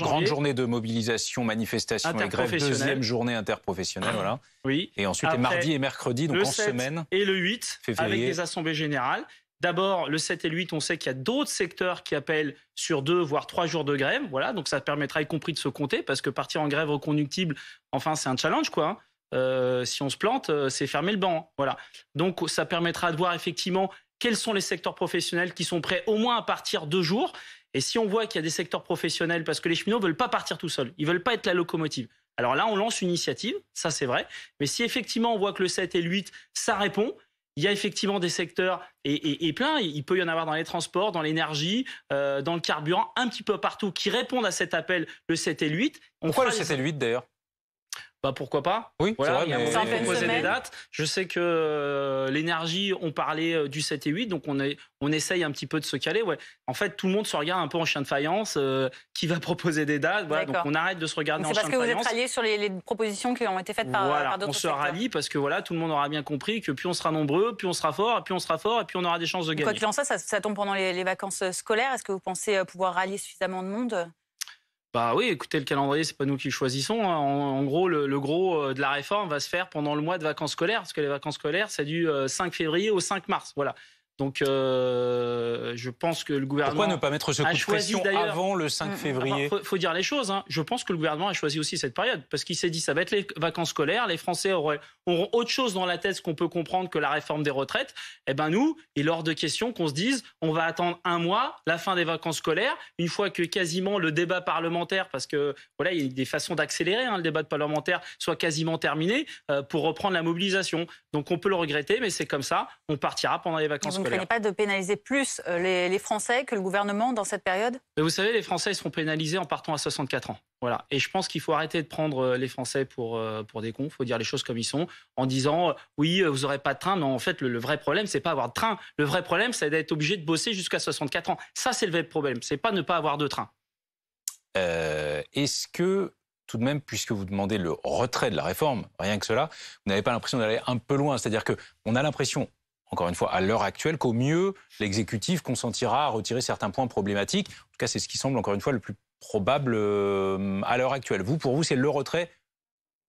grande journée de mobilisation, manifestation et grève, deuxième journée interprofessionnelle, voilà. Oui. Et ensuite les mardis et mercredis, donc en semaine. Et le 8, février. Avec des assemblées générales. D'abord, le 7 et le 8, on sait qu'il y a d'autres secteurs qui appellent sur 2 voire 3 jours de grève, voilà. Donc ça permettra y compris de se compter, parce que partir en grève reconductible, enfin c'est un challenge quoi. Si on se plante, c'est fermer le banc, voilà. Donc ça permettra de voir effectivement quels sont les secteurs professionnels qui sont prêts au moins à partir 2 jours. Et si on voit qu'il y a des secteurs professionnels, parce que les cheminots ne veulent pas partir tout seuls, ils ne veulent pas être la locomotive. Alors là, on lance une initiative, ça c'est vrai. Mais si effectivement on voit que le 7 et le 8, ça répond, il y a effectivement des secteurs, et plein, il peut y en avoir dans les transports, dans l'énergie, dans le carburant, un petit peu partout, qui répondent à cet appel le 7 et le 8. Pourquoi le 7 et le 8 d'ailleurs ? Bah pourquoi pas ? Oui, voilà, c'est vrai, on a proposé des dates. Je sais que l'énergie, on parlait du 7 et 8, donc on essaye un petit peu de se caler. Ouais. En fait, tout le monde se regarde un peu en chien de faïence, qui va proposer des dates. Voilà, donc on arrête de se regarder en chien de faïence. C'est parce que vous êtes ralliés sur les propositions qui ont été faites par d'autres secteurs. On se rallie parce que voilà, tout le monde aura bien compris que plus on sera nombreux, plus on sera fort, et plus on sera fort, et puis on aura des chances de gagner. Quoi qu'il en soit, ça tombe pendant les vacances scolaires. Est-ce que vous pensez pouvoir rallier suffisamment de monde ? Bah oui, écoutez, le calendrier, c'est pas nous qui le choisissons. En gros, le gros de la réforme va se faire pendant le mois de vacances scolaires, parce que les vacances scolaires, c'est du 5 février au 5 mars. Voilà. Donc, je pense que le gouvernement... Pourquoi ne pas mettre ce coup de pression avant le 5 février ? Faut dire les choses. Hein. Je pense que le gouvernement a choisi aussi cette période, parce qu'il s'est dit ça va être les vacances scolaires, les Français auront autre chose dans la tête, ce qu'on peut comprendre que la réforme des retraites. Eh ben nous, il est hors de question qu'on se dise on va attendre un mois, la fin des vacances scolaires, une fois que quasiment le débat parlementaire, parce que voilà, il y a des façons d'accélérer le débat parlementaire, soit quasiment terminé, pour reprendre la mobilisation. Donc on peut le regretter, mais c'est comme ça, on partira pendant les vacances scolaires. Vous ne craignez pas de pénaliser plus les Français que le gouvernement dans cette période ? Mais vous savez, les Français ils seront pénalisés en partant à 64 ans. Voilà. Et je pense qu'il faut arrêter de prendre les Français pour des cons. Il faut dire les choses comme ils sont, en disant oui, vous n'aurez pas de train. Mais en fait, le vrai problème, c'est pas avoir de train. Le vrai problème, c'est d'être obligé de bosser jusqu'à 64 ans. Ça, c'est le vrai problème. C'est pas ne pas avoir de train. Est-ce que, tout de même, puisque vous demandez le retrait de la réforme, rien que cela, vous n'avez pas l'impression d'aller un peu loin ? C'est-à-dire qu'on a l'impression, encore une fois, à l'heure actuelle, qu'au mieux, l'exécutif consentira à retirer certains points problématiques. En tout cas, c'est ce qui semble, encore une fois, le plus probable à l'heure actuelle. Pour vous, c'est le retrait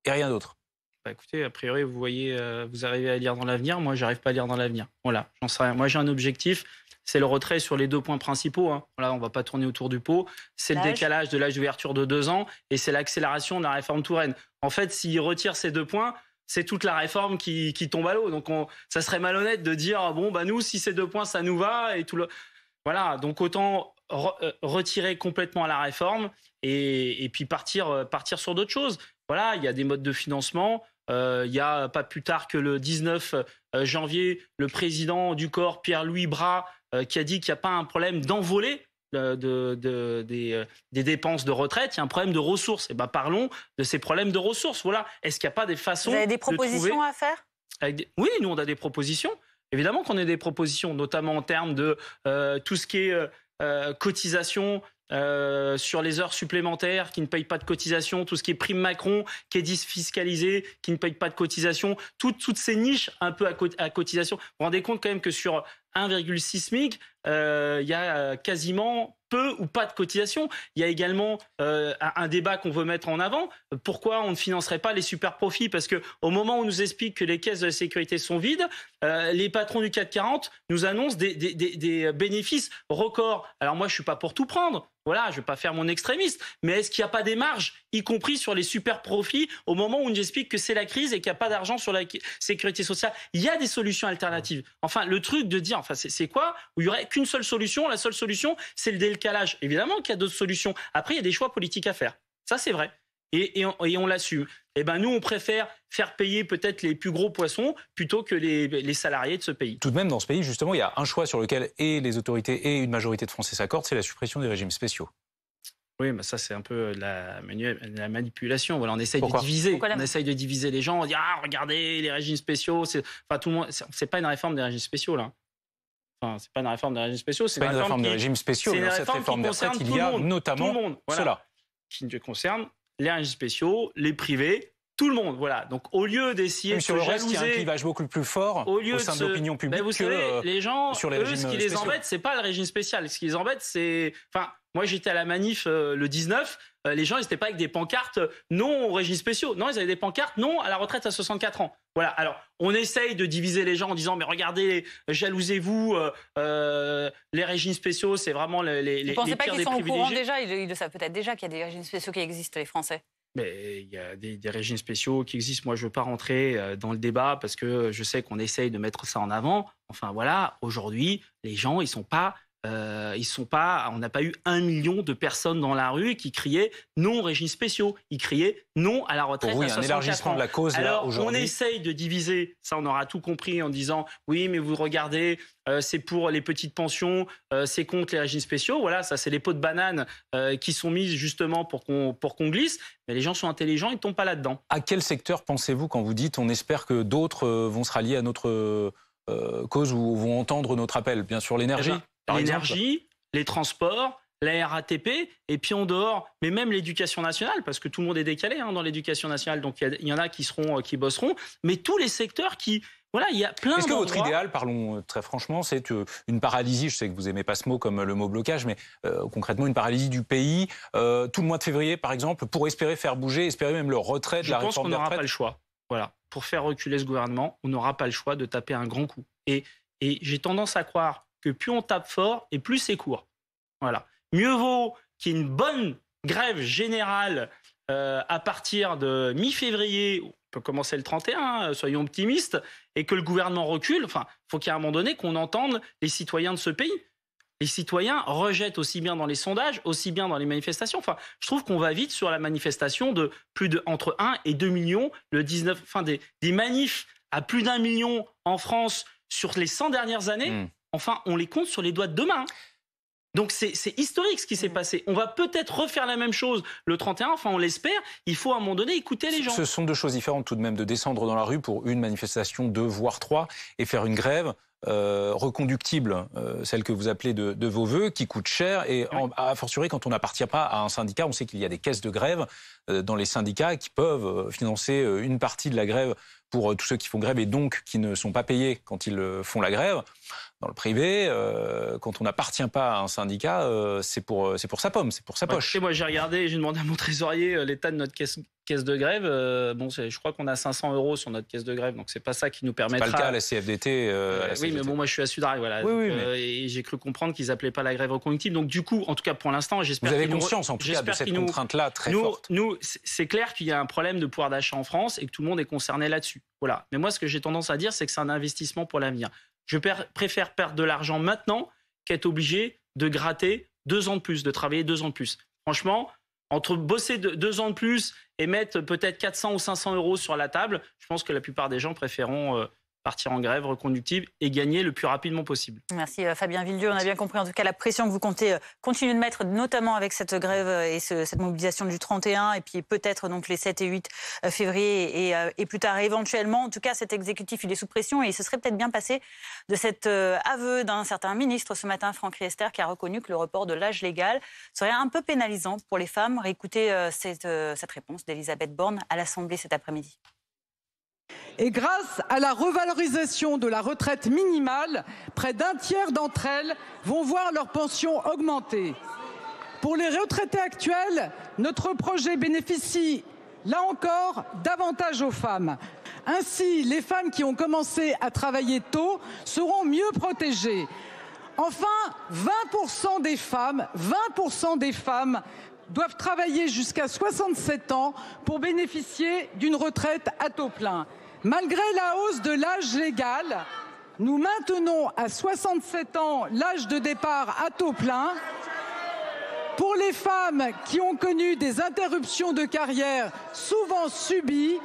et rien d'autre. Bah écoutez, a priori, vous voyez, vous arrivez à lire dans l'avenir. Moi, j'arrive pas à lire dans l'avenir. Voilà, j'en sais rien. Moi, j'ai un objectif, c'est le retrait sur les 2 points principaux. Hein. Voilà, on va pas tourner autour du pot. C'est le décalage de l'âge d'ouverture de 2 ans et c'est l'accélération de la réforme Touraine. En fait, s'il retire ces 2 points, c'est toute la réforme qui tombe à l'eau. Donc, ça serait malhonnête de dire bon, bah nous, si ces 2 points, ça nous va et tout le. Voilà, donc autant retirer complètement la réforme et puis partir sur d'autres choses. Voilà, il y a des modes de financement. Il y a pas plus tard que le 19 janvier, le président du corps, Pierre-Louis Bras, qui a dit qu'il n'y a pas un problème d'envolée des dépenses de retraite, il y a un problème de ressources. Et ben parlons de ces problèmes de ressources. Voilà. Est-ce qu'il n'y a pas des façons de trouver... Vous avez des propositions à faire ? Oui, nous on a des propositions. Évidemment qu'on a des propositions, notamment en termes de tout ce qui est cotisation sur les heures supplémentaires qui ne payent pas de cotisation, tout ce qui est prime Macron qui est défiscalisé, qui ne paye pas de cotisation, toutes ces niches un peu à cotisation. Vous vous rendez compte quand même que sur 1,6 SMIC, il y a quasiment peu ou pas de cotisation. Il y a également un débat qu'on veut mettre en avant. Pourquoi on ne financerait pas les super profits? Parce que au moment où on nous explique que les caisses de la sécurité sont vides, les patrons du CAC 40 nous annoncent des bénéfices records. Alors moi, je suis pas pour tout prendre. Voilà, je vais pas faire mon extrémiste. Mais est-ce qu'il n'y a pas des marges, y compris sur les super profits, au moment où on nous explique que c'est la crise et qu'il n'y a pas d'argent sur la sécurité sociale? Il y a des solutions alternatives. Enfin, le truc de dire, c'est quoi? Où il y aurait qu'une seule solution. La seule solution, c'est le décalage. Évidemment qu'il y a d'autres solutions. Après, il y a des choix politiques à faire. Ça, c'est vrai. Et on l'assume. Eh ben, nous, on préfère faire payer peut-être les plus gros poissons plutôt que les salariés de ce pays. Tout de même, dans ce pays, justement, il y a un choix sur lequel et les autorités et une majorité de Français s'accordent, c'est la suppression des régimes spéciaux. Oui, mais ça, c'est un peu la manipulation. Voilà, on essaye de diviser. On essaye de diviser les gens. On dit, ah, regardez, les régimes spéciaux. Enfin, tout le monde. C'est pas une réforme des régimes spéciaux, là. Enfin, c'est pas une réforme des régimes spéciaux. C'est pas une réforme des régimes spéciaux. Dans cette réforme des retraites, il y a notamment cela. Qui concerne les régimes spéciaux, les privés, tout le monde. Voilà. Donc, au lieu d'essayer de se jalouser... Sur le reste, il y a un clivage beaucoup plus fort au sein de l'opinion publique vous savez, les gens, sur les régimes ce qui les embête, c'est pas le régime spécial. Ce qui les embête, c'est... Enfin, moi, j'étais à la manif le 19. Les gens, ils n'étaient pas avec des pancartes non aux régimes spéciaux. Non, ils avaient des pancartes non à la retraite à 64 ans. Voilà. Alors, on essaye de diviser les gens en disant, mais regardez, jalousez-vous, les régimes spéciaux, c'est vraiment les pires des privilégiés. Vous ne pensez pas qu'ils sont au courant déjà? Ils le savent peut-être déjà qu'il y a des régimes spéciaux qui existent, les Français. Mais il y a des régimes spéciaux qui existent. Moi, je ne veux pas rentrer dans le débat parce que je sais qu'on essaye de mettre ça en avant. Enfin, voilà, aujourd'hui, les gens, ils sont pas... on n'a pas eu 1 million de personnes dans la rue qui criaient non aux régimes spéciaux. Ils criaient non à la retraite à 64 ans. Un élargissement de la cause. Alors, là, on essaye de diviser. Ça, on aura tout compris en disant oui, mais vous regardez, c'est pour les petites pensions, c'est contre les régimes spéciaux. Voilà, ça, c'est les pots de banane qui sont mises justement pour qu'on glisse. Mais les gens sont intelligents, ils ne tombent pas là-dedans. À quel secteur pensez-vous quand vous dites on espère que d'autres vont se rallier à notre cause ou vont entendre notre appel? Bien sûr, l'énergie. L'énergie, les transports, la RATP, et puis en dehors, mais même l'éducation nationale, parce que tout le monde est décalé dans l'éducation nationale, donc il y en a qui bosseront, mais tous les secteurs qui... Voilà, il y a plein d'endroits... Est-ce que votre idéal, parlons très franchement, c'est une paralysie, je sais que vous n'aimez pas ce mot comme le mot blocage, mais concrètement une paralysie du pays, tout le mois de février par exemple, pour espérer faire bouger, espérer même le retrait de la réforme des retraites? Je pense qu'on n'aura pas le choix. Voilà. Pour faire reculer ce gouvernement, on n'aura pas le choix de taper un grand coup. Et j'ai tendance à croire que plus on tape fort et plus c'est court. Voilà. Mieux vaut qu'il y ait une bonne grève générale à partir de mi-février, on peut commencer le 31, soyons optimistes, et que le gouvernement recule. Enfin, il faut qu'à un moment donné qu'on entende les citoyens de ce pays. Les citoyens rejettent aussi bien dans les sondages, aussi bien dans les manifestations. Enfin, je trouve qu'on va vite sur la manifestation de entre 1 et 2 millions, le 19, enfin des manifs à plus d'1 million en France sur les 100 dernières années. Enfin, on les compte sur les doigts de deux mains. Donc, c'est historique ce qui s'est passé. On va peut-être refaire la même chose le 31, enfin, on l'espère. Il faut à un moment donné écouter les gens. Ce sont deux choses différentes tout de même de descendre dans la rue pour une manifestation, 2 voire 3, et faire une grève reconductible, celle que vous appelez de vos voeux, qui coûte cher. Et a fortiori, quand on n'appartient pas à un syndicat, on sait qu'il y a des caisses de grève dans les syndicats qui peuvent financer une partie de la grève pour tous ceux qui font grève et donc qui ne sont pas payés quand ils font la grève. Dans le privé, quand on n'appartient pas à un syndicat, c'est pour sa pomme, c'est pour sa poche. Moi, j'ai regardé, j'ai demandé à mon trésorier l'état de notre caisse de grève. Je crois qu'on a 500 € sur notre caisse de grève, donc c'est pas ça qui nous permettra... C'est pas le cas à la CFDT. Oui, mais bon, moi, je suis à Sudrail, voilà. Oui, et j'ai cru comprendre qu'ils appelaient pas la grève reconductible. Donc, du coup, en tout cas, pour l'instant, j'espère... Vous avez conscience, en tout cas, de cette contrainte-là très forte. Nous, c'est clair qu'il y a un problème de pouvoir d'achat en France et que tout le monde est concerné là-dessus. Voilà. Mais moi, ce que j'ai tendance à dire, c'est que c'est un investissement pour l'avenir. Je préfère perdre de l'argent maintenant qu'être obligé de gratter 2 ans de plus, de travailler 2 ans de plus. Franchement, entre bosser 2 ans de plus et mettre peut-être 400 ou 500 € sur la table, je pense que la plupart des gens préféreront partir en grève reconductible et gagner le plus rapidement possible. Merci Fabien Villedieu. On a bien compris en tout cas la pression que vous comptez continuer de mettre, notamment avec cette grève et cette mobilisation du 31 et puis peut-être donc les 7 et 8 février et plus tard éventuellement. En tout cas, cet exécutif, il est sous pression et il se serait peut-être bien passé de cet aveu d'un certain ministre ce matin, Franck Riester, qui a reconnu que le report de l'âge légal serait un peu pénalisant pour les femmes. Réécoutez cette réponse d'Elisabeth Borne à l'Assemblée cet après-midi. Et grâce à la revalorisation de la retraite minimale, près d'un tiers d'entre elles vont voir leur pension augmenter. Pour les retraités actuels, notre projet bénéficie, là encore, davantage aux femmes. Ainsi, les femmes qui ont commencé à travailler tôt seront mieux protégées. Enfin, 20% des femmes doivent travailler jusqu'à 67 ans pour bénéficier d'une retraite à taux plein. Malgré la hausse de l'âge légal, nous maintenons à 67 ans l'âge de départ à taux plein. Pour les femmes qui ont connu des interruptions de carrière souvent subies,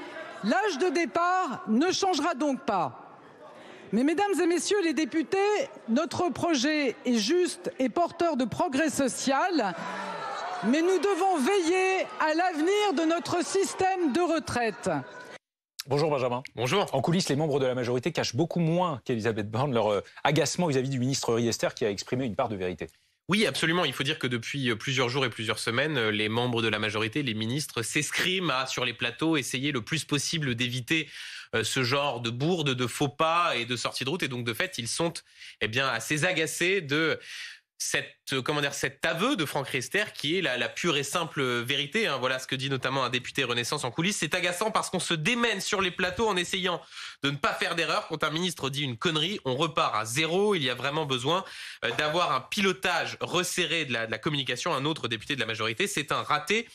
l'âge de départ ne changera donc pas. Mais mesdames et messieurs les députés, notre projet est juste et porteur de progrès social. Mais nous devons veiller à l'avenir de notre système de retraite. Bonjour Benjamin. Bonjour. En coulisses, les membres de la majorité cachent beaucoup moins qu'Elisabeth Borne leur agacement vis-à-vis du ministre Riester qui a exprimé une part de vérité. Oui, absolument. Il faut dire que depuis plusieurs jours et plusieurs semaines, les membres de la majorité, les ministres, s'escriment à, sur les plateaux, essayer le plus possible d'éviter ce genre de bourde, de faux pas et de sorties de route. Et donc, de fait, ils sont assez agacés de cet aveu de Franck Riester qui est la pure et simple vérité. Voilà ce que dit notamment un député Renaissance en coulisses. C'est agaçant parce qu'on se démène sur les plateaux en essayant de ne pas faire d'erreur. Quand un ministre dit une connerie, on repart à zéro. Il y a vraiment besoin d'avoir un pilotage resserré de la communication. Un autre député de la majorité, c'est un raté.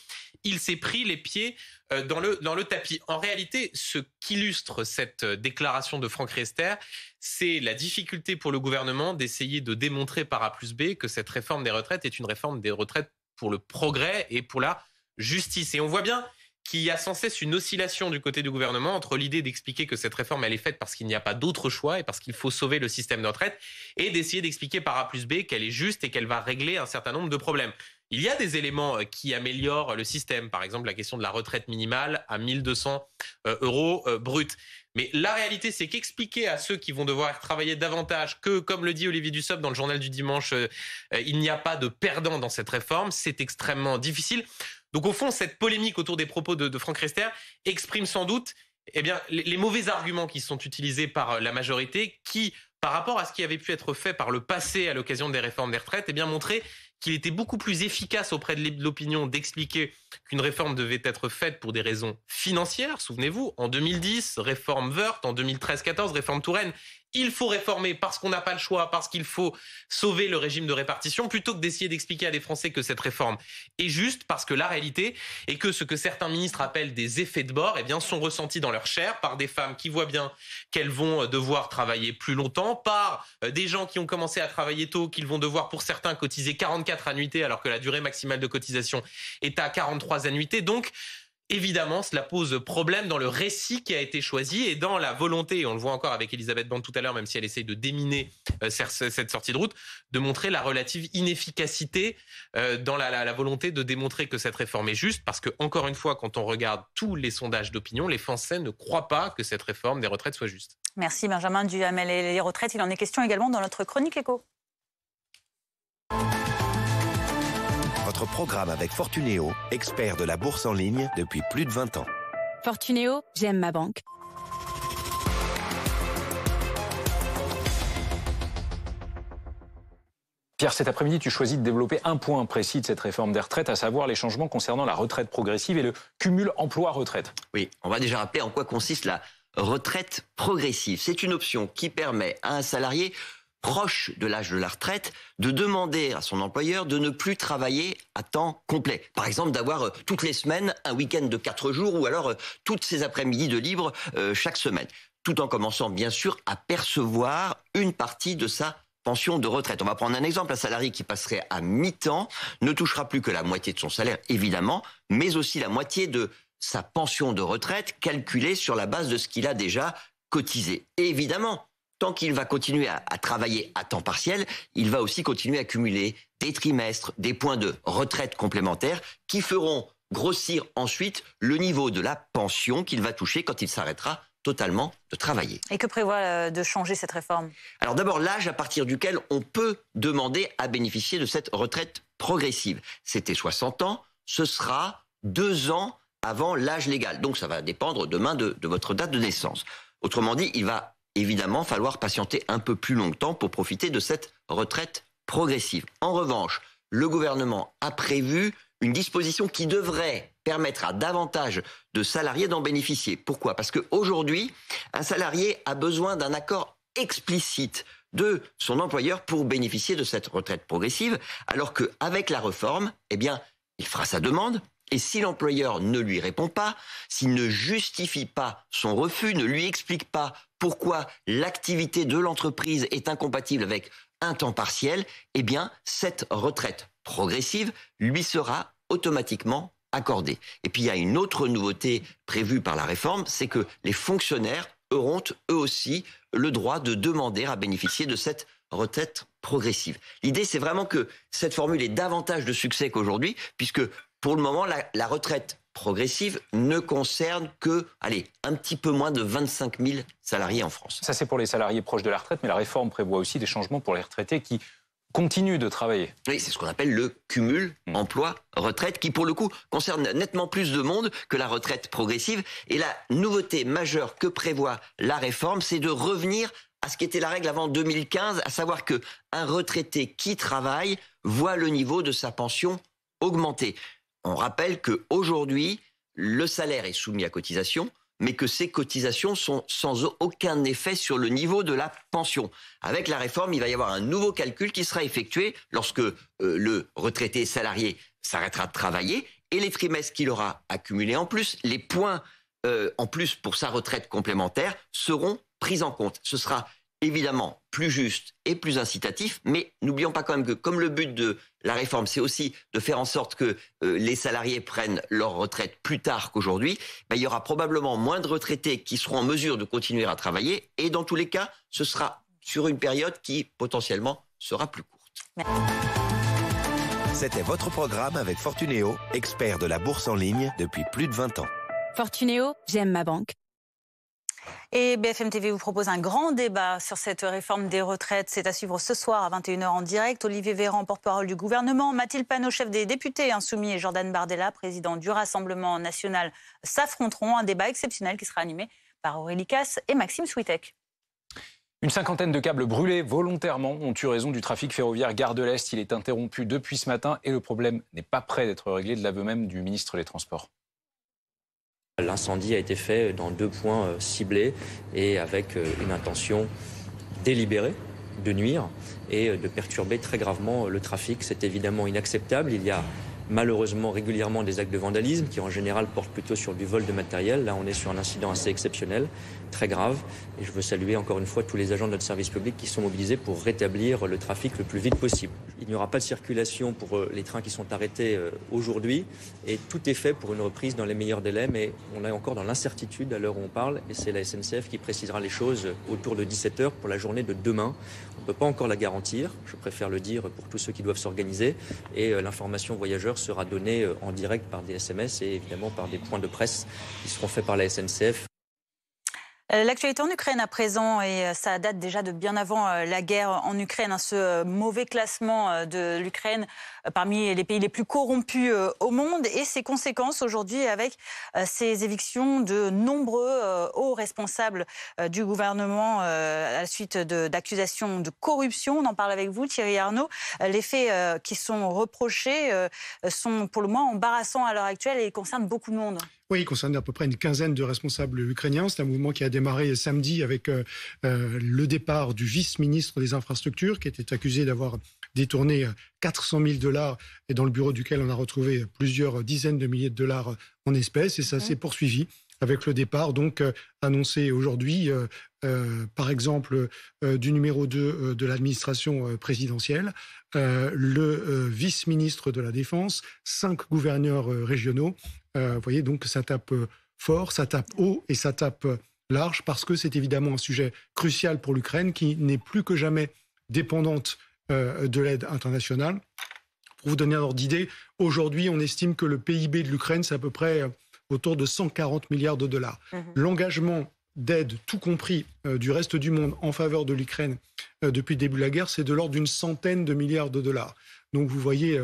Il s'est pris les pieds dans le tapis. En réalité, ce qu'illustre cette déclaration de Franck Riester, c'est la difficulté pour le gouvernement d'essayer de démontrer par A plus B que cette réforme des retraites est une réforme des retraites pour le progrès et pour la justice. Et on voit bien qu'il y a sans cesse une oscillation du côté du gouvernement entre l'idée d'expliquer que cette réforme elle est faite parce qu'il n'y a pas d'autre choix et parce qu'il faut sauver le système de retraite et d'essayer d'expliquer par A plus B qu'elle est juste et qu'elle va régler un certain nombre de problèmes. Il y a des éléments qui améliorent le système, par exemple la question de la retraite minimale à 1 200 euros brut. Mais la réalité, c'est qu'expliquer à ceux qui vont devoir travailler davantage que, comme le dit Olivier Dussopt dans le journal du dimanche, il n'y a pas de perdants dans cette réforme, c'est extrêmement difficile. Donc au fond, cette polémique autour des propos de Franck Riester exprime sans doute les mauvais arguments qui sont utilisés par la majorité qui, par rapport à ce qui avait pu être fait par le passé à l'occasion des réformes des retraites, montraient qu'il était beaucoup plus efficace auprès de l'opinion d'expliquer qu'une réforme devait être faite pour des raisons financières. Souvenez-vous, en 2010, réforme Woerth, en 2013-14, réforme Touraine. Il faut réformer parce qu'on n'a pas le choix, parce qu'il faut sauver le régime de répartition, plutôt que d'essayer d'expliquer à des Français que cette réforme est juste, parce que la réalité est que ce que certains ministres appellent des effets de bord sont ressentis dans leur chair par des femmes qui voient bien qu'elles vont devoir travailler plus longtemps, par des gens qui ont commencé à travailler tôt, qu'ils vont devoir pour certains cotiser 44 annuités alors que la durée maximale de cotisation est à 43 annuités. Donc, évidemment, cela pose problème dans le récit qui a été choisi et dans la volonté, et on le voit encore avec Elisabeth Borne tout à l'heure, même si elle essaye de déminer cette sortie de route, de montrer la relative inefficacité dans la volonté de démontrer que cette réforme est juste, parce que, encore une fois, quand on regarde tous les sondages d'opinion, les Français ne croient pas que cette réforme des retraites soit juste. Merci Benjamin Duhamel. Et les retraites, il en est question également dans notre chronique éco. Votre programme avec Fortunéo, expert de la bourse en ligne depuis plus de 20 ans. Fortunéo, j'aime ma banque. Pierre, cet après-midi, tu choisis de développer un point précis de cette réforme des retraites, à savoir les changements concernant la retraite progressive et le cumul emploi-retraite. Oui, on va déjà rappeler en quoi consiste la retraite progressive. C'est une option qui permet à un salarié proche de l'âge de la retraite, de demander à son employeur de ne plus travailler à temps complet. Par exemple, d'avoir toutes les semaines un week-end de 4 jours ou alors toutes ses après-midi de libre chaque semaine. Tout en commençant, bien sûr, à percevoir une partie de sa pension de retraite. On va prendre un exemple. Un salarié qui passerait à mi-temps ne touchera plus que la moitié de son salaire, évidemment, mais aussi la moitié de sa pension de retraite calculée sur la base de ce qu'il a déjà cotiser. Et évidemment, tant qu'il va continuer à travailler à temps partiel, il va aussi continuer à cumuler des trimestres, des points de retraite complémentaires qui feront grossir ensuite le niveau de la pension qu'il va toucher quand il s'arrêtera totalement de travailler. Et que prévoit de changer cette réforme? Alors d'abord, l'âge à partir duquel on peut demander à bénéficier de cette retraite progressive. C'était 60 ans, ce sera 2 ans avant l'âge légal. Donc ça va dépendre demain de votre date de naissance. Autrement dit, il va évidemment falloir patienter un peu plus longtemps pour profiter de cette retraite progressive. En revanche, le gouvernement a prévu une disposition qui devrait permettre à davantage de salariés d'en bénéficier. Pourquoi? Parce qu'aujourd'hui, un salarié a besoin d'un accord explicite de son employeur pour bénéficier de cette retraite progressive, alors qu'avec la réforme, eh bien, il fera sa demande. Et si l'employeur ne lui répond pas, s'il ne justifie pas son refus, ne lui explique pas pourquoi l'activité de l'entreprise est incompatible avec un temps partiel, eh bien, cette retraite progressive lui sera automatiquement accordée. Et puis, il y a une autre nouveauté prévue par la réforme, c'est que les fonctionnaires auront eux aussi le droit de demander à bénéficier de cette retraite progressive. L'idée, c'est vraiment que cette formule ait davantage de succès qu'aujourd'hui, puisque pour le moment, la retraite progressive ne concerne que, un petit peu moins de 25 000 salariés en France. Ça, c'est pour les salariés proches de la retraite, mais la réforme prévoit aussi des changements pour les retraités qui continuent de travailler. Oui, c'est ce qu'on appelle le cumul emploi-retraite, qui pour le coup concerne nettement plus de monde que la retraite progressive. Et la nouveauté majeure que prévoit la réforme, c'est de revenir à ce qui était la règle avant 2015, à savoir qu'un retraité qui travaille voit le niveau de sa pension augmenter. On rappelle qu'aujourd'hui, le salaire est soumis à cotisation, mais que ces cotisations sont sans aucun effet sur le niveau de la pension. Avec la réforme, il va y avoir un nouveau calcul qui sera effectué lorsque le retraité salarié s'arrêtera de travailler et les trimestres qu'il aura accumulés en plus, les points en plus pour sa retraite complémentaire seront pris en compte. Ce sera évidemment plus juste et plus incitatif, mais n'oublions pas quand même que comme le but de la réforme, c'est aussi de faire en sorte que les salariés prennent leur retraite plus tard qu'aujourd'hui, il y aura probablement moins de retraités qui seront en mesure de continuer à travailler, et dans tous les cas, ce sera sur une période qui potentiellement sera plus courte. C'était votre programme avec Fortunéo, expert de la bourse en ligne depuis plus de 20 ans. Fortunéo, j'aime ma banque. Et BFM TV vous propose un grand débat sur cette réforme des retraites. C'est à suivre ce soir à 21h en direct. Olivier Véran, porte-parole du gouvernement, Mathilde Panot, chef des députés Insoumis, et Jordan Bardella, président du Rassemblement national, s'affronteront. Un débat exceptionnel qui sera animé par Aurélie Casse et Maxime Switek. Une cinquantaine de câbles brûlés volontairement ont eu raison du trafic ferroviaire Gare de l'Est. Il est interrompu depuis ce matin et le problème n'est pas prêt d'être réglé, de l'aveu même du ministre des Transports. L'incendie a été fait dans 2 points ciblés et avec une intention délibérée de nuire et de perturber très gravement le trafic. C'est évidemment inacceptable. Il y a malheureusement régulièrement des actes de vandalisme qui en général portent plutôt sur du vol de matériel. Là, on est sur un incident assez exceptionnel, très grave. Et je veux saluer encore une fois tous les agents de notre service public qui sont mobilisés pour rétablir le trafic le plus vite possible. Il n'y aura pas de circulation pour les trains qui sont arrêtés aujourd'hui. Et tout est fait pour une reprise dans les meilleurs délais. Mais on est encore dans l'incertitude à l'heure où on parle. Et c'est la SNCF qui précisera les choses autour de 17h pour la journée de demain. On ne peut pas encore la garantir. Je préfère le dire pour tous ceux qui doivent s'organiser. Et l'information voyageurs sera donnée en direct par des SMS et évidemment par des points de presse qui seront faits par la SNCF. L'actualité en Ukraine à présent, et ça date déjà de bien avant la guerre en Ukraine, ce mauvais classement de l'Ukraine parmi les pays les plus corrompus au monde, et ses conséquences aujourd'hui avec ces évictions de nombreux hauts responsables du gouvernement à la suite d'accusations de corruption. On en parle avec vous, Thierry Arnaud. Les faits qui sont reprochés sont pour le moins embarrassants à l'heure actuelle et concernent beaucoup de monde. Oui, il concerne à peu près une quinzaine de responsables ukrainiens. C'est un mouvement qui a démarré samedi avec le départ du vice-ministre des Infrastructures qui était accusé d'avoir détourné 400 000 $, et dans le bureau duquel on a retrouvé plusieurs dizaines de milliers de dollars en espèces. Et ça s'est poursuivi avec le départ donc annoncé aujourd'hui, par exemple, du numéro 2 de l'administration présidentielle, le vice-ministre de la Défense, 5 gouverneurs régionaux. Vous voyez, donc ça tape fort, ça tape haut et ça tape large, parce que c'est évidemment un sujet crucial pour l'Ukraine qui n'est plus que jamais dépendante de l'aide internationale. Pour vous donner un ordre d'idée, aujourd'hui, on estime que le PIB de l'Ukraine, c'est à peu près autour de 140 milliards de dollars. L'engagement d'aide, tout compris, du reste du monde en faveur de l'Ukraine depuis le début de la guerre, c'est de l'ordre d'une centaine de milliards de dollars. Donc vous voyez,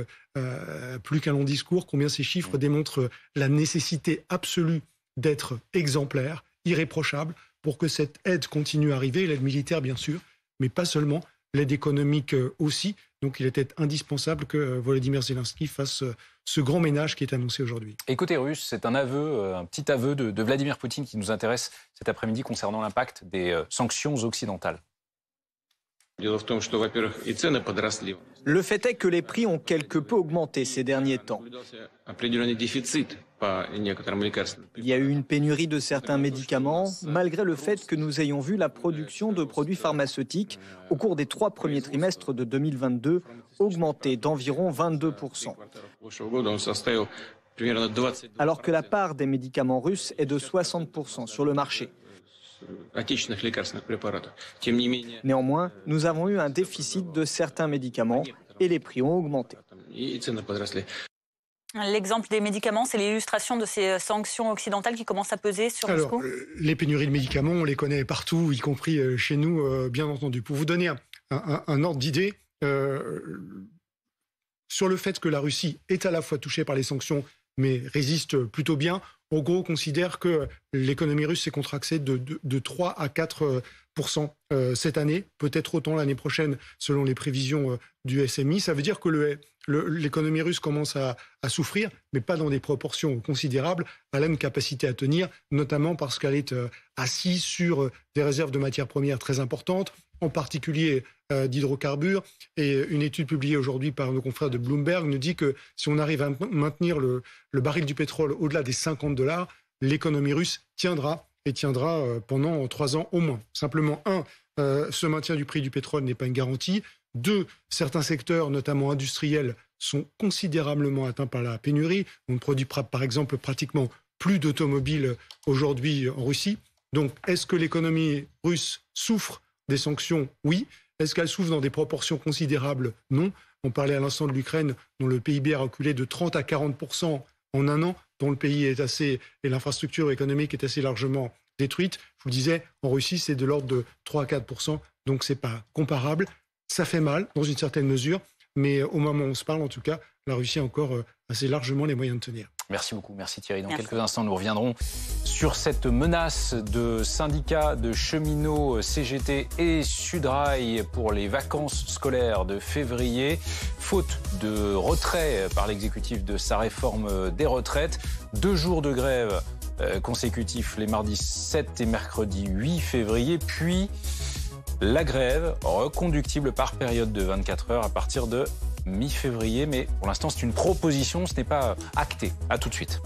plus qu'un long discours, combien ces chiffres démontrent la nécessité absolue d'être exemplaire, irréprochable, pour que cette aide continue à arriver, l'aide militaire bien sûr, mais pas seulement, l'aide économique aussi. Donc il était indispensable que Volodymyr Zelensky fasse ce grand ménage qui est annoncé aujourd'hui. Et côté russe, c'est un aveu, un petit aveu de Vladimir Poutine qui nous intéresse cet après-midi concernant l'impact des sanctions occidentales. Le fait est que les prix ont quelque peu augmenté ces derniers temps. Il y a eu une pénurie de certains médicaments, malgré le fait que nous ayons vu la production de produits pharmaceutiques au cours des 3 premiers trimestres de 2022 augmenter d'environ 22%. Alors que la part des médicaments russes est de 60% sur le marché. Néanmoins, nous avons eu un déficit de certains médicaments et les prix ont augmenté. L'exemple des médicaments, c'est l'illustration de ces sanctions occidentales qui commencent à peser sur Moscou. Les pénuries de médicaments, on les connaît partout, y compris chez nous, bien entendu. Pour vous donner un ordre d'idée, sur le fait que la Russie est à la fois touchée par les sanctions, mais résiste plutôt bien, en gros, on considère que l'économie russe s'est contractée de 3 à 4% cette année, peut-être autant l'année prochaine, selon les prévisions du SMI. Ça veut dire que l'économie russe commence à souffrir, mais pas dans des proportions considérables. Elle a une capacité à tenir, notamment parce qu'elle est assise sur des réserves de matières premières très importantes, en particulier d'hydrocarbures. Et une étude publiée aujourd'hui par nos confrères de Bloomberg nous dit que si on arrive à maintenir le baril du pétrole au-delà des $50, l'économie russe tiendra pendant 3 ans au moins. Simplement, ce maintien du prix du pétrole n'est pas une garantie. 2, certains secteurs, notamment industriels, sont considérablement atteints par la pénurie. On ne produit par exemple pratiquement plus d'automobiles aujourd'hui en Russie. Donc, est-ce que l'économie russe souffre des sanctions? Oui. Est-ce qu'elle souffre dans des proportions considérables? Non. On parlait à l'instant de l'Ukraine, dont le PIB a reculé de 30 à 40% en un an, dont le pays et l'infrastructure économique est assez largement détruite. Je vous le disais, en Russie, c'est de l'ordre de 3 à 4%, donc c'est pas comparable. Ça fait mal, dans une certaine mesure, mais au moment où on se parle, en tout cas, la Russie a encore assez largement les moyens de tenir. Merci beaucoup, merci Thierry. Dans quelques instants, nous reviendrons sur cette menace de syndicats de cheminots CGT et Sudrail pour les vacances scolaires de février. Faute de retrait par l'exécutif de sa réforme des retraites. 2 jours de grève consécutifs les mardis 7 et mercredi 8 février, puis la grève reconductible par période de 24 heures à partir de mi-février. Mais pour l'instant, c'est une proposition, ce n'est pas acté. À tout de suite.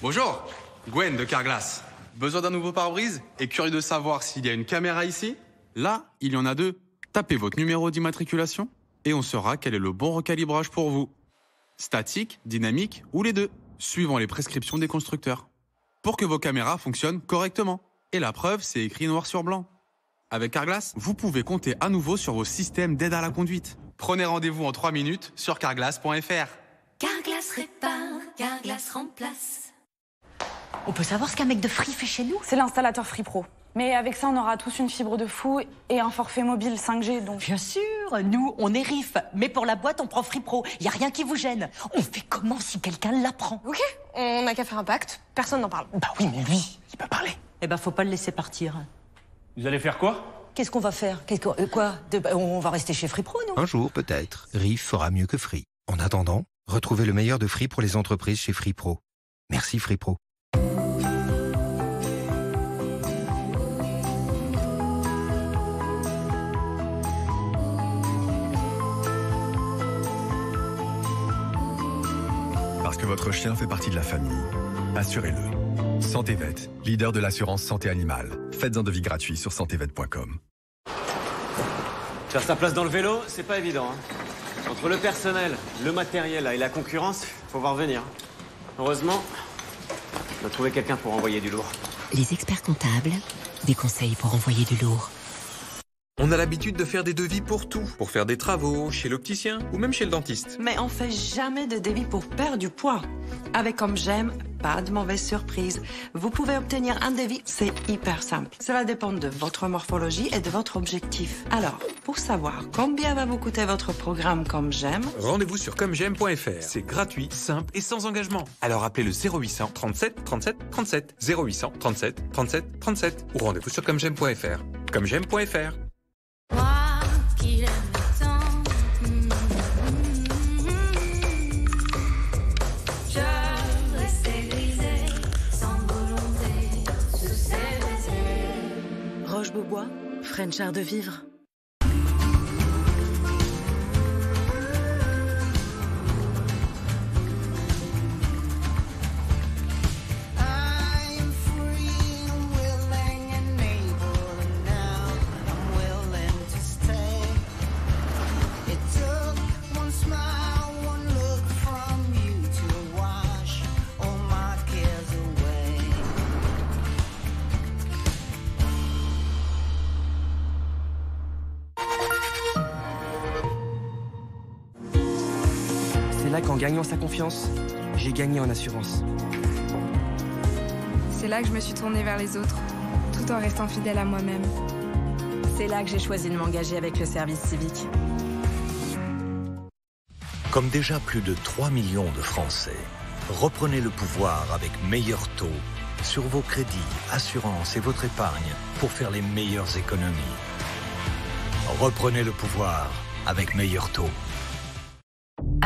Bonjour, Gwen de Carglass. Besoin d'un nouveau pare-brise et curieux de savoir s'il y a une caméra ici? Là, il y en a 2. Tapez votre numéro d'immatriculation et on saura quel est le bon recalibrage pour vous. Statique, dynamique ou les 2, suivant les prescriptions des constructeurs. Pour que vos caméras fonctionnent correctement. Et la preuve, c'est écrit noir sur blanc. Avec Carglass, vous pouvez compter à nouveau sur vos systèmes d'aide à la conduite. Prenez rendez-vous en 3 minutes sur carglass.fr. Carglass répare, Carglass remplace. On peut savoir ce qu'un mec de Free fait chez nous? C'est l'installateur Free Pro. Mais avec ça, on aura tous une fibre de fou et un forfait mobile 5G, donc... Bien sûr, nous, on est RIF. Mais pour la boîte, on prend Free Pro. Y a rien qui vous gêne. On fait comment si quelqu'un l'apprend? Ok, on n'a qu'à faire un pacte. Personne n'en parle. Bah oui, mais lui, il peut parler. Eh ben, faut pas le laisser partir. Vous allez faire quoi? Qu'est-ce qu'on va faire? On va rester chez Free Pro, nous? Un jour, peut-être, RIF fera mieux que Free. En attendant, retrouvez le meilleur de Free pour les entreprises chez Free Pro. Merci Free Pro. Parce que votre chien fait partie de la famille, assurez-le. Santé Vet, leader de l'assurance santé animale. Faites un devis gratuit sur santévet.com. Faire sa place dans le vélo, c'est pas évident. Hein. Entre le personnel, le matériel et la concurrence, faut voir venir. Heureusement, on a trouvé quelqu'un pour envoyer du lourd. Les experts comptables, des conseils pour envoyer du lourd. On a l'habitude de faire des devis pour tout. Pour faire des travaux, chez l'opticien ou même chez le dentiste. Mais on fait jamais de devis pour perdre du poids. Avec Comme J'aime, pas de mauvaise surprise. Vous pouvez obtenir un devis, c'est hyper simple. Cela dépend de votre morphologie et de votre objectif. Alors, pour savoir combien va vous coûter votre programme Comme J'aime... Rendez-vous sur commej'aime.fr. C'est gratuit, simple et sans engagement. Alors appelez le 0800 37 37 37. 0800 37 37 37. Ou rendez-vous sur commej'aime.fr. Commej'aime.fr. Roche-Beaubois, French Art de Vivre. En gagnant sa confiance, j'ai gagné en assurance. C'est là que je me suis tournée vers les autres, tout en restant fidèle à moi-même. C'est là que j'ai choisi de m'engager avec le service civique. Comme déjà plus de 3 millions de Français, reprenez le pouvoir avec meilleurs taux sur vos crédits, assurances et votre épargne pour faire les meilleures économies. Reprenez le pouvoir avec meilleurs taux.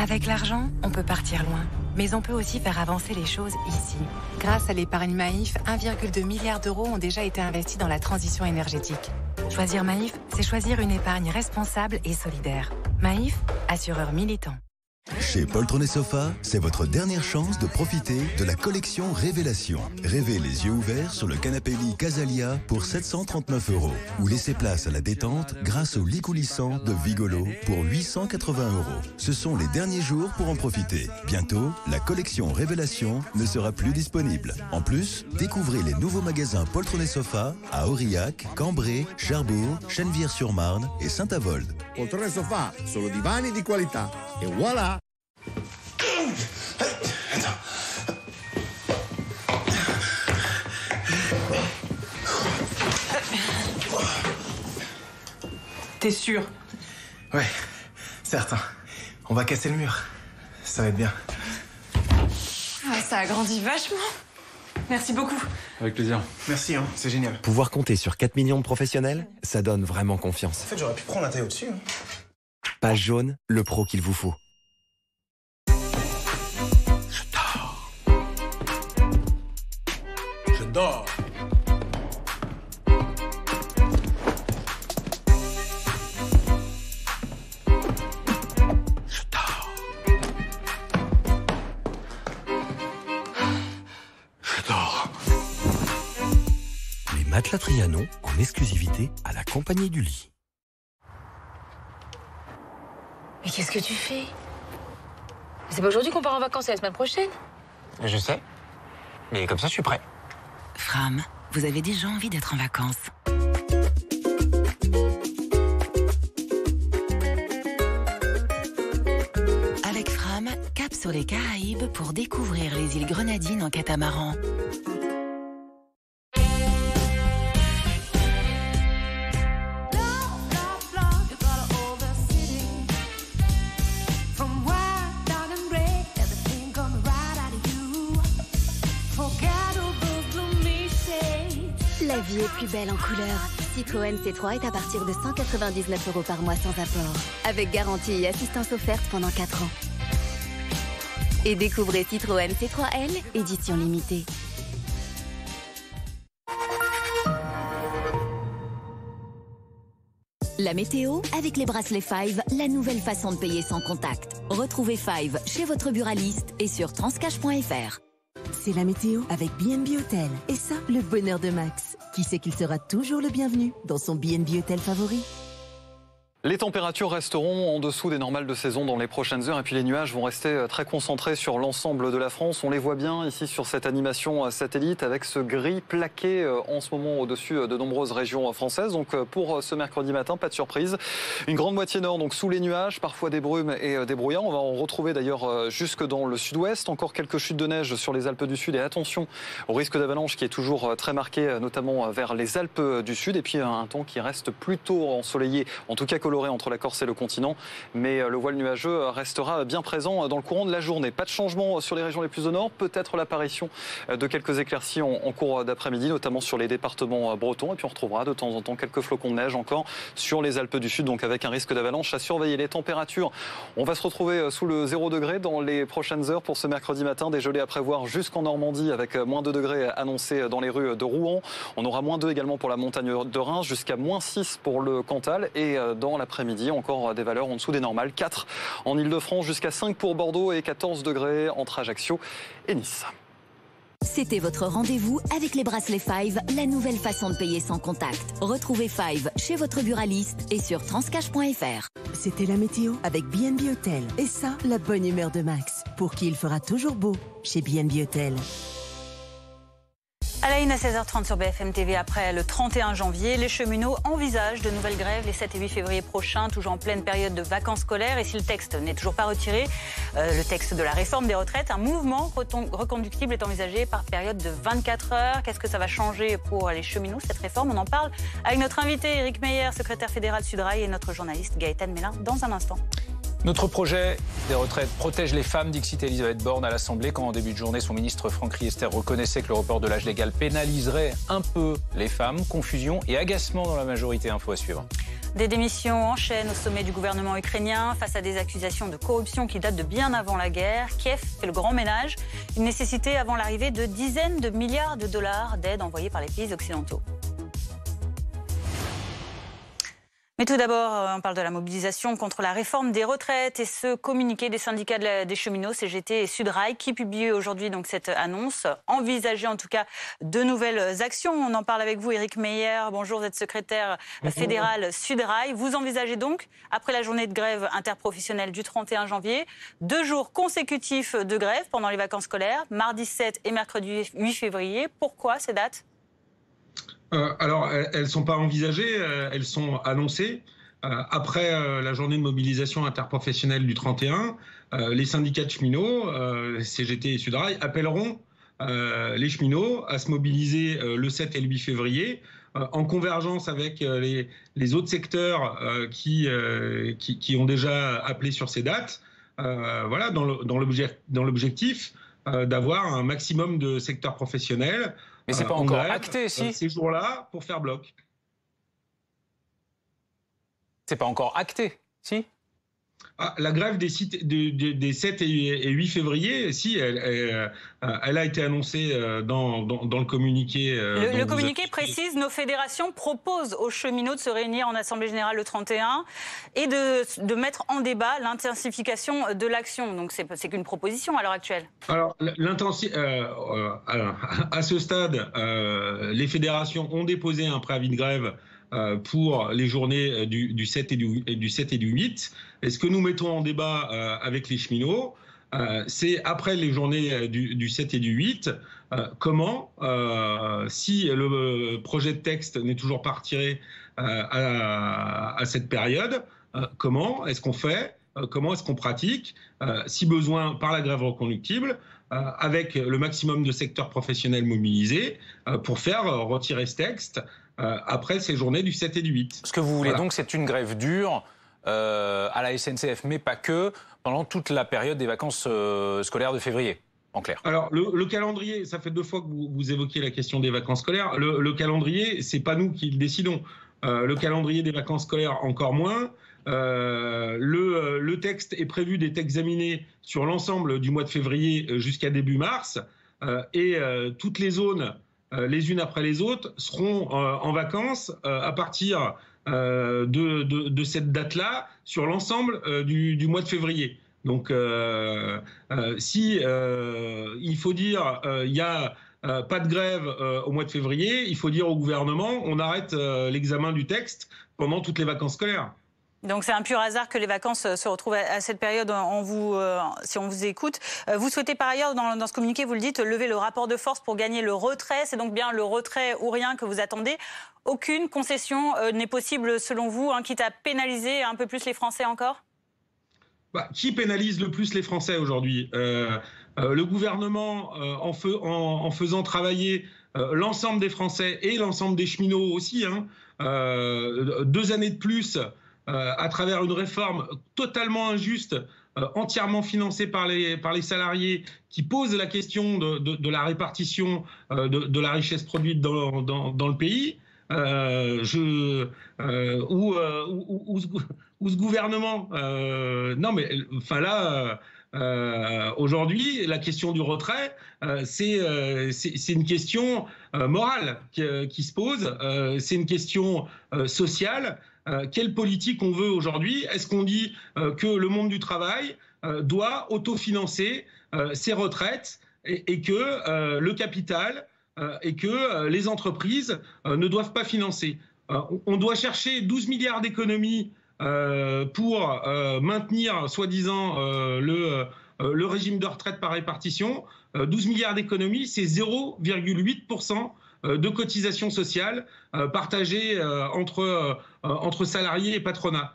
Avec l'argent, on peut partir loin. Mais on peut aussi faire avancer les choses ici. Grâce à l'épargne Maïf, 1,2 milliard d'euros ont déjà été investis dans la transition énergétique. Choisir Maïf, c'est choisir une épargne responsable et solidaire. Maïf, assureur militant. Chez Poltron et Sofa, c'est votre dernière chance de profiter de la collection Révélation. Rêvez les yeux ouverts sur le canapé lit Casalia pour 739 €. Ou laissez place à la détente grâce au lit coulissant de Vigolo pour 880 €. Ce sont les derniers jours pour en profiter. Bientôt, la collection Révélation ne sera plus disponible. En plus, découvrez les nouveaux magasins Poltron et Sofa à Aurillac, Cambrai, Cherbourg, Chennevières-sur-Marne et Saint-Avold. Poltrone e Sofà, solo divani di qualità. E voilà! T'es sûr? Ouais, certain. On va casser le mur. Ça va être bien. Ah, ça a grandi vachement. Merci beaucoup. Avec plaisir. Merci, hein, c'est génial. Pouvoir compter sur 4 millions de professionnels, ça donne vraiment confiance. En fait, j'aurais pu prendre un taille au-dessus. Hein. Page jaune, le pro qu'il vous faut. Je dors. Les matelas Trianon en exclusivité à la compagnie du lit. Mais qu'est-ce que tu fais? C'est pas aujourd'hui qu'on part en vacances, c'est la semaine prochaine. Je sais. Mais comme ça, je suis prêt. Fram, vous avez déjà envie d'être en vacances. Avec Fram, cap sur les Caraïbes pour découvrir les îles Grenadines en catamaran. La vie est plus belle en couleur. Citroën C3 est à partir de 199 € par mois sans apport. Avec garantie et assistance offerte pendant 4 ans. Et découvrez Citroën C3L, édition limitée. La météo, avec les bracelets Five, la nouvelle façon de payer sans contact. Retrouvez Five chez votre buraliste et sur transcash.fr. C'est la météo avec B&B Hotel. Et ça, le bonheur de Max, qui sait qu'il sera toujours le bienvenu dans son B&B Hotel favori. Les températures resteront en dessous des normales de saison dans les prochaines heures et puis les nuages vont rester très concentrés sur l'ensemble de la France. On les voit bien ici sur cette animation satellite avec ce gris plaqué en ce moment au-dessus de nombreuses régions françaises. Donc pour ce mercredi matin, pas de surprise. Une grande moitié nord, donc sous les nuages, parfois des brumes et des brouillards. On va en retrouver d'ailleurs jusque dans le sud-ouest. Encore quelques chutes de neige sur les Alpes du Sud et attention au risque d'avalanche qui est toujours très marqué, notamment vers les Alpes du Sud. Et puis un temps qui reste plutôt ensoleillé, en tout cas coloré entre la Corse et le continent, mais le voile nuageux restera bien présent dans le courant de la journée. Pas de changement sur les régions les plus au nord, peut-être l'apparition de quelques éclaircies en cours d'après-midi, notamment sur les départements bretons, et puis on retrouvera de temps en temps quelques flocons de neige encore sur les Alpes du Sud, donc avec un risque d'avalanche à surveiller. Les températures, on va se retrouver sous le 0 degré dans les prochaines heures pour ce mercredi matin, des gelées à prévoir jusqu'en Normandie avec moins 2 degrés annoncés dans les rues de Rouen. On aura moins 2 également pour la montagne de Reims, jusqu'à moins 6 pour le Cantal, et dans l'après-midi, encore des valeurs en dessous des normales. 4 en Ile-de-France, jusqu'à 5 pour Bordeaux et 14 degrés entre Ajaccio et Nice. C'était votre rendez-vous avec les bracelets Five, la nouvelle façon de payer sans contact. Retrouvez Five chez votre buraliste et sur transcash.fr. C'était la météo avec B&B Hôtel. Et ça, la bonne humeur de Max, pour qui il fera toujours beau chez B&B Hôtel. À la une à 16h30 sur BFM TV, après le 31 janvier, les cheminots envisagent de nouvelles grèves les 7 et 8 février prochains, toujours en pleine période de vacances scolaires. Et si le texte n'est toujours pas retiré, le texte de la réforme des retraites, un mouvement reconductible est envisagé par période de 24 heures. Qu'est-ce que ça va changer pour les cheminots, cette réforme? On en parle avec notre invité Éric Meyer, secrétaire fédéral Sudrail, et notre journaliste Gaëtan Mélin dans un instant. Notre projet des retraites protège les femmes, dit Elisabeth Borne à l'Assemblée, quand en début de journée, son ministre Franck Riester reconnaissait que le report de l'âge légal pénaliserait un peu les femmes. Confusion et agacement dans la majorité. Info à suivre. Des démissions enchaînent au sommet du gouvernement ukrainien face à des accusations de corruption qui datent de bien avant la guerre. Kiev fait le grand ménage, une nécessité avant l'arrivée de dizaines de milliards de dollars d'aide envoyées par les pays occidentaux. Mais tout d'abord, on parle de la mobilisation contre la réforme des retraites et ce communiqué des syndicats des cheminots, CGT et Sudrail, qui publie aujourd'hui donc cette annonce. Envisager en tout cas de nouvelles actions. On en parle avec vous, Éric Meyer. Bonjour, vous êtes secrétaire fédéral Sudrail. Vous envisagez donc, après la journée de grève interprofessionnelle du 31 janvier, 2 jours consécutifs de grève pendant les vacances scolaires, mardi 7 et mercredi 8 février. Pourquoi ces dates ? Alors, elles ne sont pas envisagées, elles sont annoncées. Après la journée de mobilisation interprofessionnelle du 31, les syndicats de cheminots, CGT et Sudrail, appelleront les cheminots à se mobiliser le 7 et le 8 février, en convergence avec les autres secteurs qui ont déjà appelé sur ces dates, voilà, dans l'objectif d'avoir un maximum de secteurs professionnels. Mais c'est pas encore acté, si. Ces jours-là, pour faire bloc. C'est pas encore acté, si. La grève des 7 et 8 février, si, elle a été annoncée dans le communiqué. Le communiqué précise, nos fédérations proposent aux cheminots de se réunir en Assemblée Générale le 31 et de mettre en débat l'intensification de l'action. Donc c'est qu'une proposition à l'heure actuelle. Alors, à ce stade, les fédérations ont déposé un préavis de grève pour les journées du 7 et du 8. Et ce que nous mettons en débat avec les cheminots, c'est après les journées du 7 et du 8, comment, si le projet de texte n'est toujours pas retiré à cette période, comment est-ce qu'on fait, comment est-ce qu'on pratique, si besoin par la grève reconductible, avec le maximum de secteurs professionnels mobilisés, pour faire retirer ce texte après ces journées du 7 et du 8. Ce que vous voulez donc, c'est une grève dure à la SNCF, mais pas que, pendant toute la période des vacances scolaires de février, en clair. Alors, le calendrier, ça fait 2 fois que vous évoquez la question des vacances scolaires. Le calendrier, c'est pas nous qui le décidons. Le calendrier des vacances scolaires, encore moins. Le texte est prévu d'être examiné sur l'ensemble du mois de février jusqu'à début mars. Et toutes les zones, les unes après les autres, seront en vacances à partir de cette date-là sur l'ensemble du mois de février. Donc, si il faut dire il y a pas de grève au mois de février, il faut dire au gouvernement on arrête l'examen du texte pendant toutes les vacances scolaires. Donc c'est un pur hasard que les vacances se retrouvent à cette période si on vous écoute. Vous souhaitez par ailleurs, dans ce communiqué, vous le dites, lever le rapport de force pour gagner le retrait. C'est donc bien le retrait ou rien que vous attendez. Aucune concession n'est possible selon vous, quitte à pénaliser un peu plus les Français encore ? Qui pénalise le plus les Français aujourd'hui ? Le gouvernement, en faisant travailler l'ensemble des Français et l'ensemble des cheminots aussi, 2 années de plus à travers une réforme totalement injuste, entièrement financée par les salariés, qui pose la question de la répartition de la richesse produite dans le pays, où ce gouvernement... aujourd'hui, la question du retrait, c'est une question morale qui se pose, c'est une question sociale. Quelle politique on veut aujourd'hui ? Est-ce qu'on dit que le monde du travail doit autofinancer ses retraites et que le capital et que les entreprises ne doivent pas financer ? On doit chercher 12 milliards d'économies pour maintenir, soi-disant, le régime de retraite par répartition. 12 milliards d'économies, c'est 0,8% de cotisations sociales partagées entre salariés et patronat.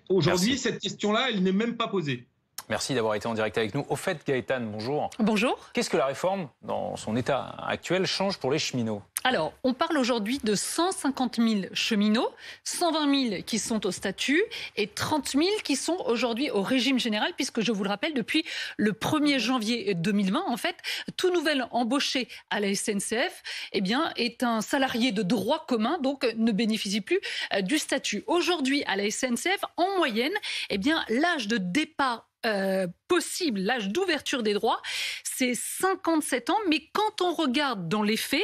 Aujourd'hui, cette question-là, elle n'est même pas posée. Merci d'avoir été en direct avec nous. Au fait, Gaëtane, bonjour. Bonjour. Qu'est-ce que la réforme, dans son état actuel, change pour les cheminots ? Alors, on parle aujourd'hui de 150 000 cheminots, 120 000 qui sont au statut et 30 000 qui sont aujourd'hui au régime général, puisque je vous le rappelle, depuis le 1er janvier 2020, en fait, tout nouvel embauché à la SNCF est un salarié de droit commun, donc ne bénéficie plus du statut. Aujourd'hui, à la SNCF, en moyenne, l'âge de départ possible, l'âge d'ouverture des droits, c'est 57 ans. Mais quand on regarde dans les faits,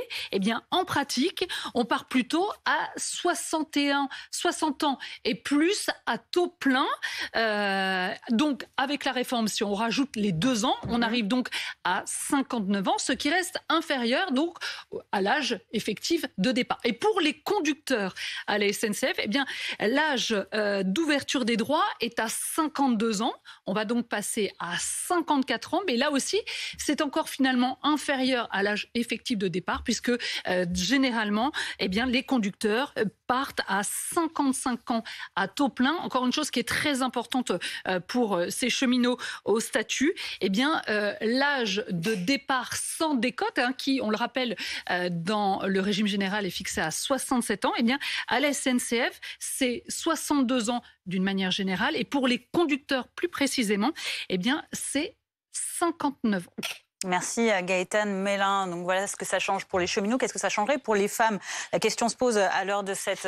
en pratique, on part plutôt à 60 ans et plus à taux plein. Donc, avec la réforme, si on rajoute les 2 ans, on arrive donc à 59 ans, ce qui reste inférieur donc à l'âge effectif de départ. Et pour les conducteurs à la SNCF, l'âge d'ouverture des droits est à 52 ans. On va donc passer à 54 ans, mais là aussi, c'est encore finalement inférieur à l'âge effectif de départ, puisque généralement, les conducteurs partent à 55 ans à taux plein. Encore une chose qui est très importante pour ces cheminots au statut, l'âge de départ sans décote, qui, on le rappelle, dans le régime général est fixé à 67 ans, à la SNCF, c'est 62 ans d'une manière générale, et pour les conducteurs plus précisément, c'est 59 ans. Merci à Gaëtane Mélin. Donc voilà ce que ça change pour les cheminots. Qu'est-ce que ça changerait pour les femmes ? La question se pose à l'heure de cette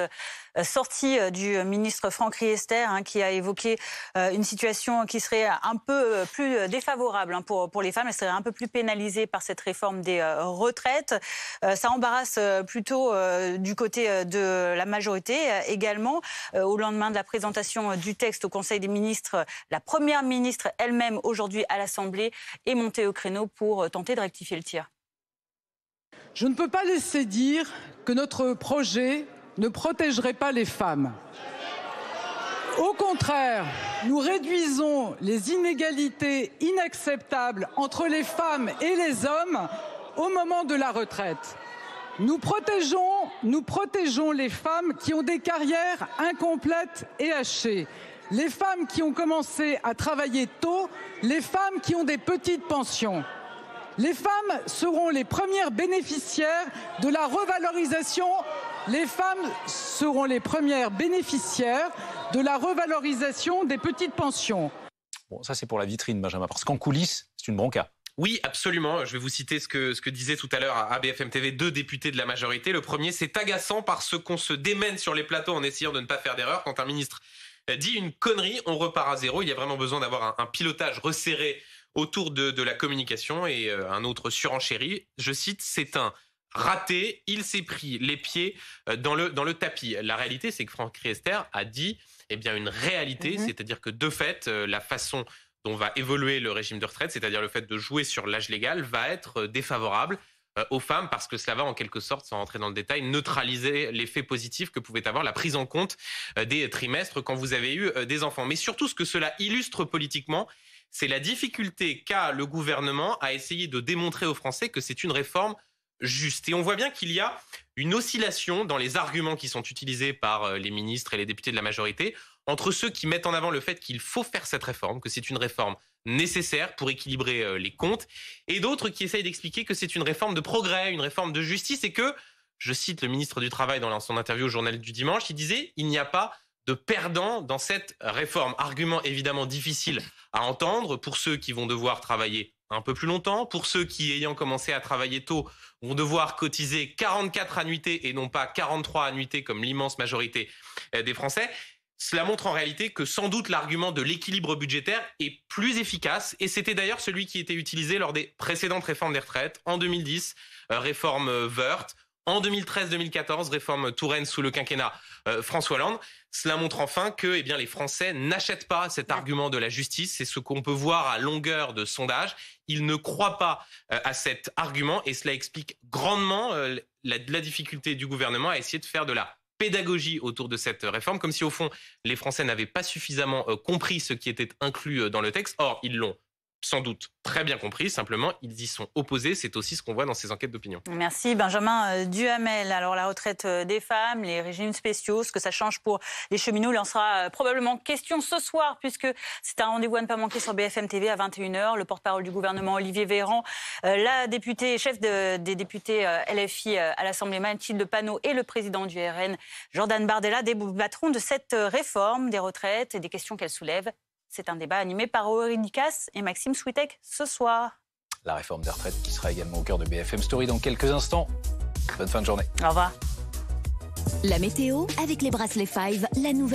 sortie du ministre Franck Riester, qui a évoqué une situation qui serait un peu plus défavorable pour les femmes. Elles seraient un peu plus pénalisées par cette réforme des retraites. Ça embarrasse plutôt du côté de la majorité également. Au lendemain de la présentation du texte au Conseil des ministres, la première ministre elle-même aujourd'hui à l'Assemblée est montée au créneau pour tenter de rectifier le tir. Je ne peux pas laisser dire que notre projet ne protégerait pas les femmes. Au contraire, nous réduisons les inégalités inacceptables entre les femmes et les hommes au moment de la retraite. Nous protégeons les femmes qui ont des carrières incomplètes et hachées, les femmes qui ont commencé à travailler tôt, les femmes qui ont des petites pensions. Les femmes seront les premières bénéficiaires de la revalorisation. Les femmes seront les premières bénéficiaires de la revalorisation des petites pensions. Bon, ça c'est pour la vitrine, Benjamin, parce qu'en coulisses, c'est une bronca. Oui, absolument. Je vais vous citer ce que disait tout à l'heure à BFM TV 2 députés de la majorité. Le premier, c'est agaçant parce qu'on se démène sur les plateaux en essayant de ne pas faire d'erreur. Quand un ministre dit une connerie, on repart à zéro. Il y a vraiment besoin d'avoir un pilotage resserré autour de la communication. Et un autre surenchéri, je cite, c'est un raté, il s'est pris les pieds dans le tapis. La réalité, c'est que Franck Riester a dit une réalité, c'est-à-dire que de fait, la façon dont va évoluer le régime de retraite, c'est-à-dire le fait de jouer sur l'âge légal, va être défavorable aux femmes, parce que cela va en quelque sorte, sans rentrer dans le détail, neutraliser l'effet positif que pouvait avoir la prise en compte des trimestres quand vous avez eu des enfants. Mais surtout, ce que cela illustre politiquement, c'est la difficulté qu'a le gouvernement à essayer de démontrer aux Français que c'est une réforme juste. Et on voit bien qu'il y a une oscillation dans les arguments qui sont utilisés par les ministres et les députés de la majorité entre ceux qui mettent en avant le fait qu'il faut faire cette réforme, que c'est une réforme nécessaire pour équilibrer les comptes, et d'autres qui essayent d'expliquer que c'est une réforme de progrès, une réforme de justice, et que, je cite le ministre du Travail dans son interview au Journal du Dimanche, il disait « il n'y a pas de perdants dans cette réforme ». Argument évidemment difficile à entendre pour ceux qui vont devoir travailler un peu plus longtemps, pour ceux qui, ayant commencé à travailler tôt, vont devoir cotiser 44 annuités et non pas 43 annuités comme l'immense majorité des Français. Cela montre en réalité que sans doute l'argument de l'équilibre budgétaire est plus efficace, et c'était d'ailleurs celui qui était utilisé lors des précédentes réformes des retraites. En 2010, réforme Woerth. En 2013-2014, réforme Touraine sous le quinquennat François Hollande. Cela montre enfin que les Français n'achètent pas cet argument de la justice. C'est ce qu'on peut voir à longueur de sondage. Ils ne croient pas à cet argument, et cela explique grandement la difficulté du gouvernement à essayer de faire de la pédagogie autour de cette réforme, comme si au fond les Français n'avaient pas suffisamment compris ce qui était inclus dans le texte. Or, ils l'ont sans doute très bien compris, simplement ils y sont opposés. C'est aussi ce qu'on voit dans ces enquêtes d'opinion. Merci Benjamin Duhamel. Alors la retraite des femmes, les régimes spéciaux, ce que ça change pour les cheminots, il en sera probablement question ce soir, puisque c'est un rendez-vous à ne pas manquer sur BFM TV à 21h. Le porte-parole du gouvernement Olivier Véran, la députée, chef des députés LFI à l'Assemblée Mathilde Panot et le président du RN Jordan Bardella débattront de cette réforme des retraites et des questions qu'elle soulève. C'est un débat animé par Aurélie Casse et Maxime Switek ce soir. La réforme des retraites qui sera également au cœur de BFM Story dans quelques instants. Bonne fin de journée. Au revoir. La météo avec les bracelets 5, la nouvelle.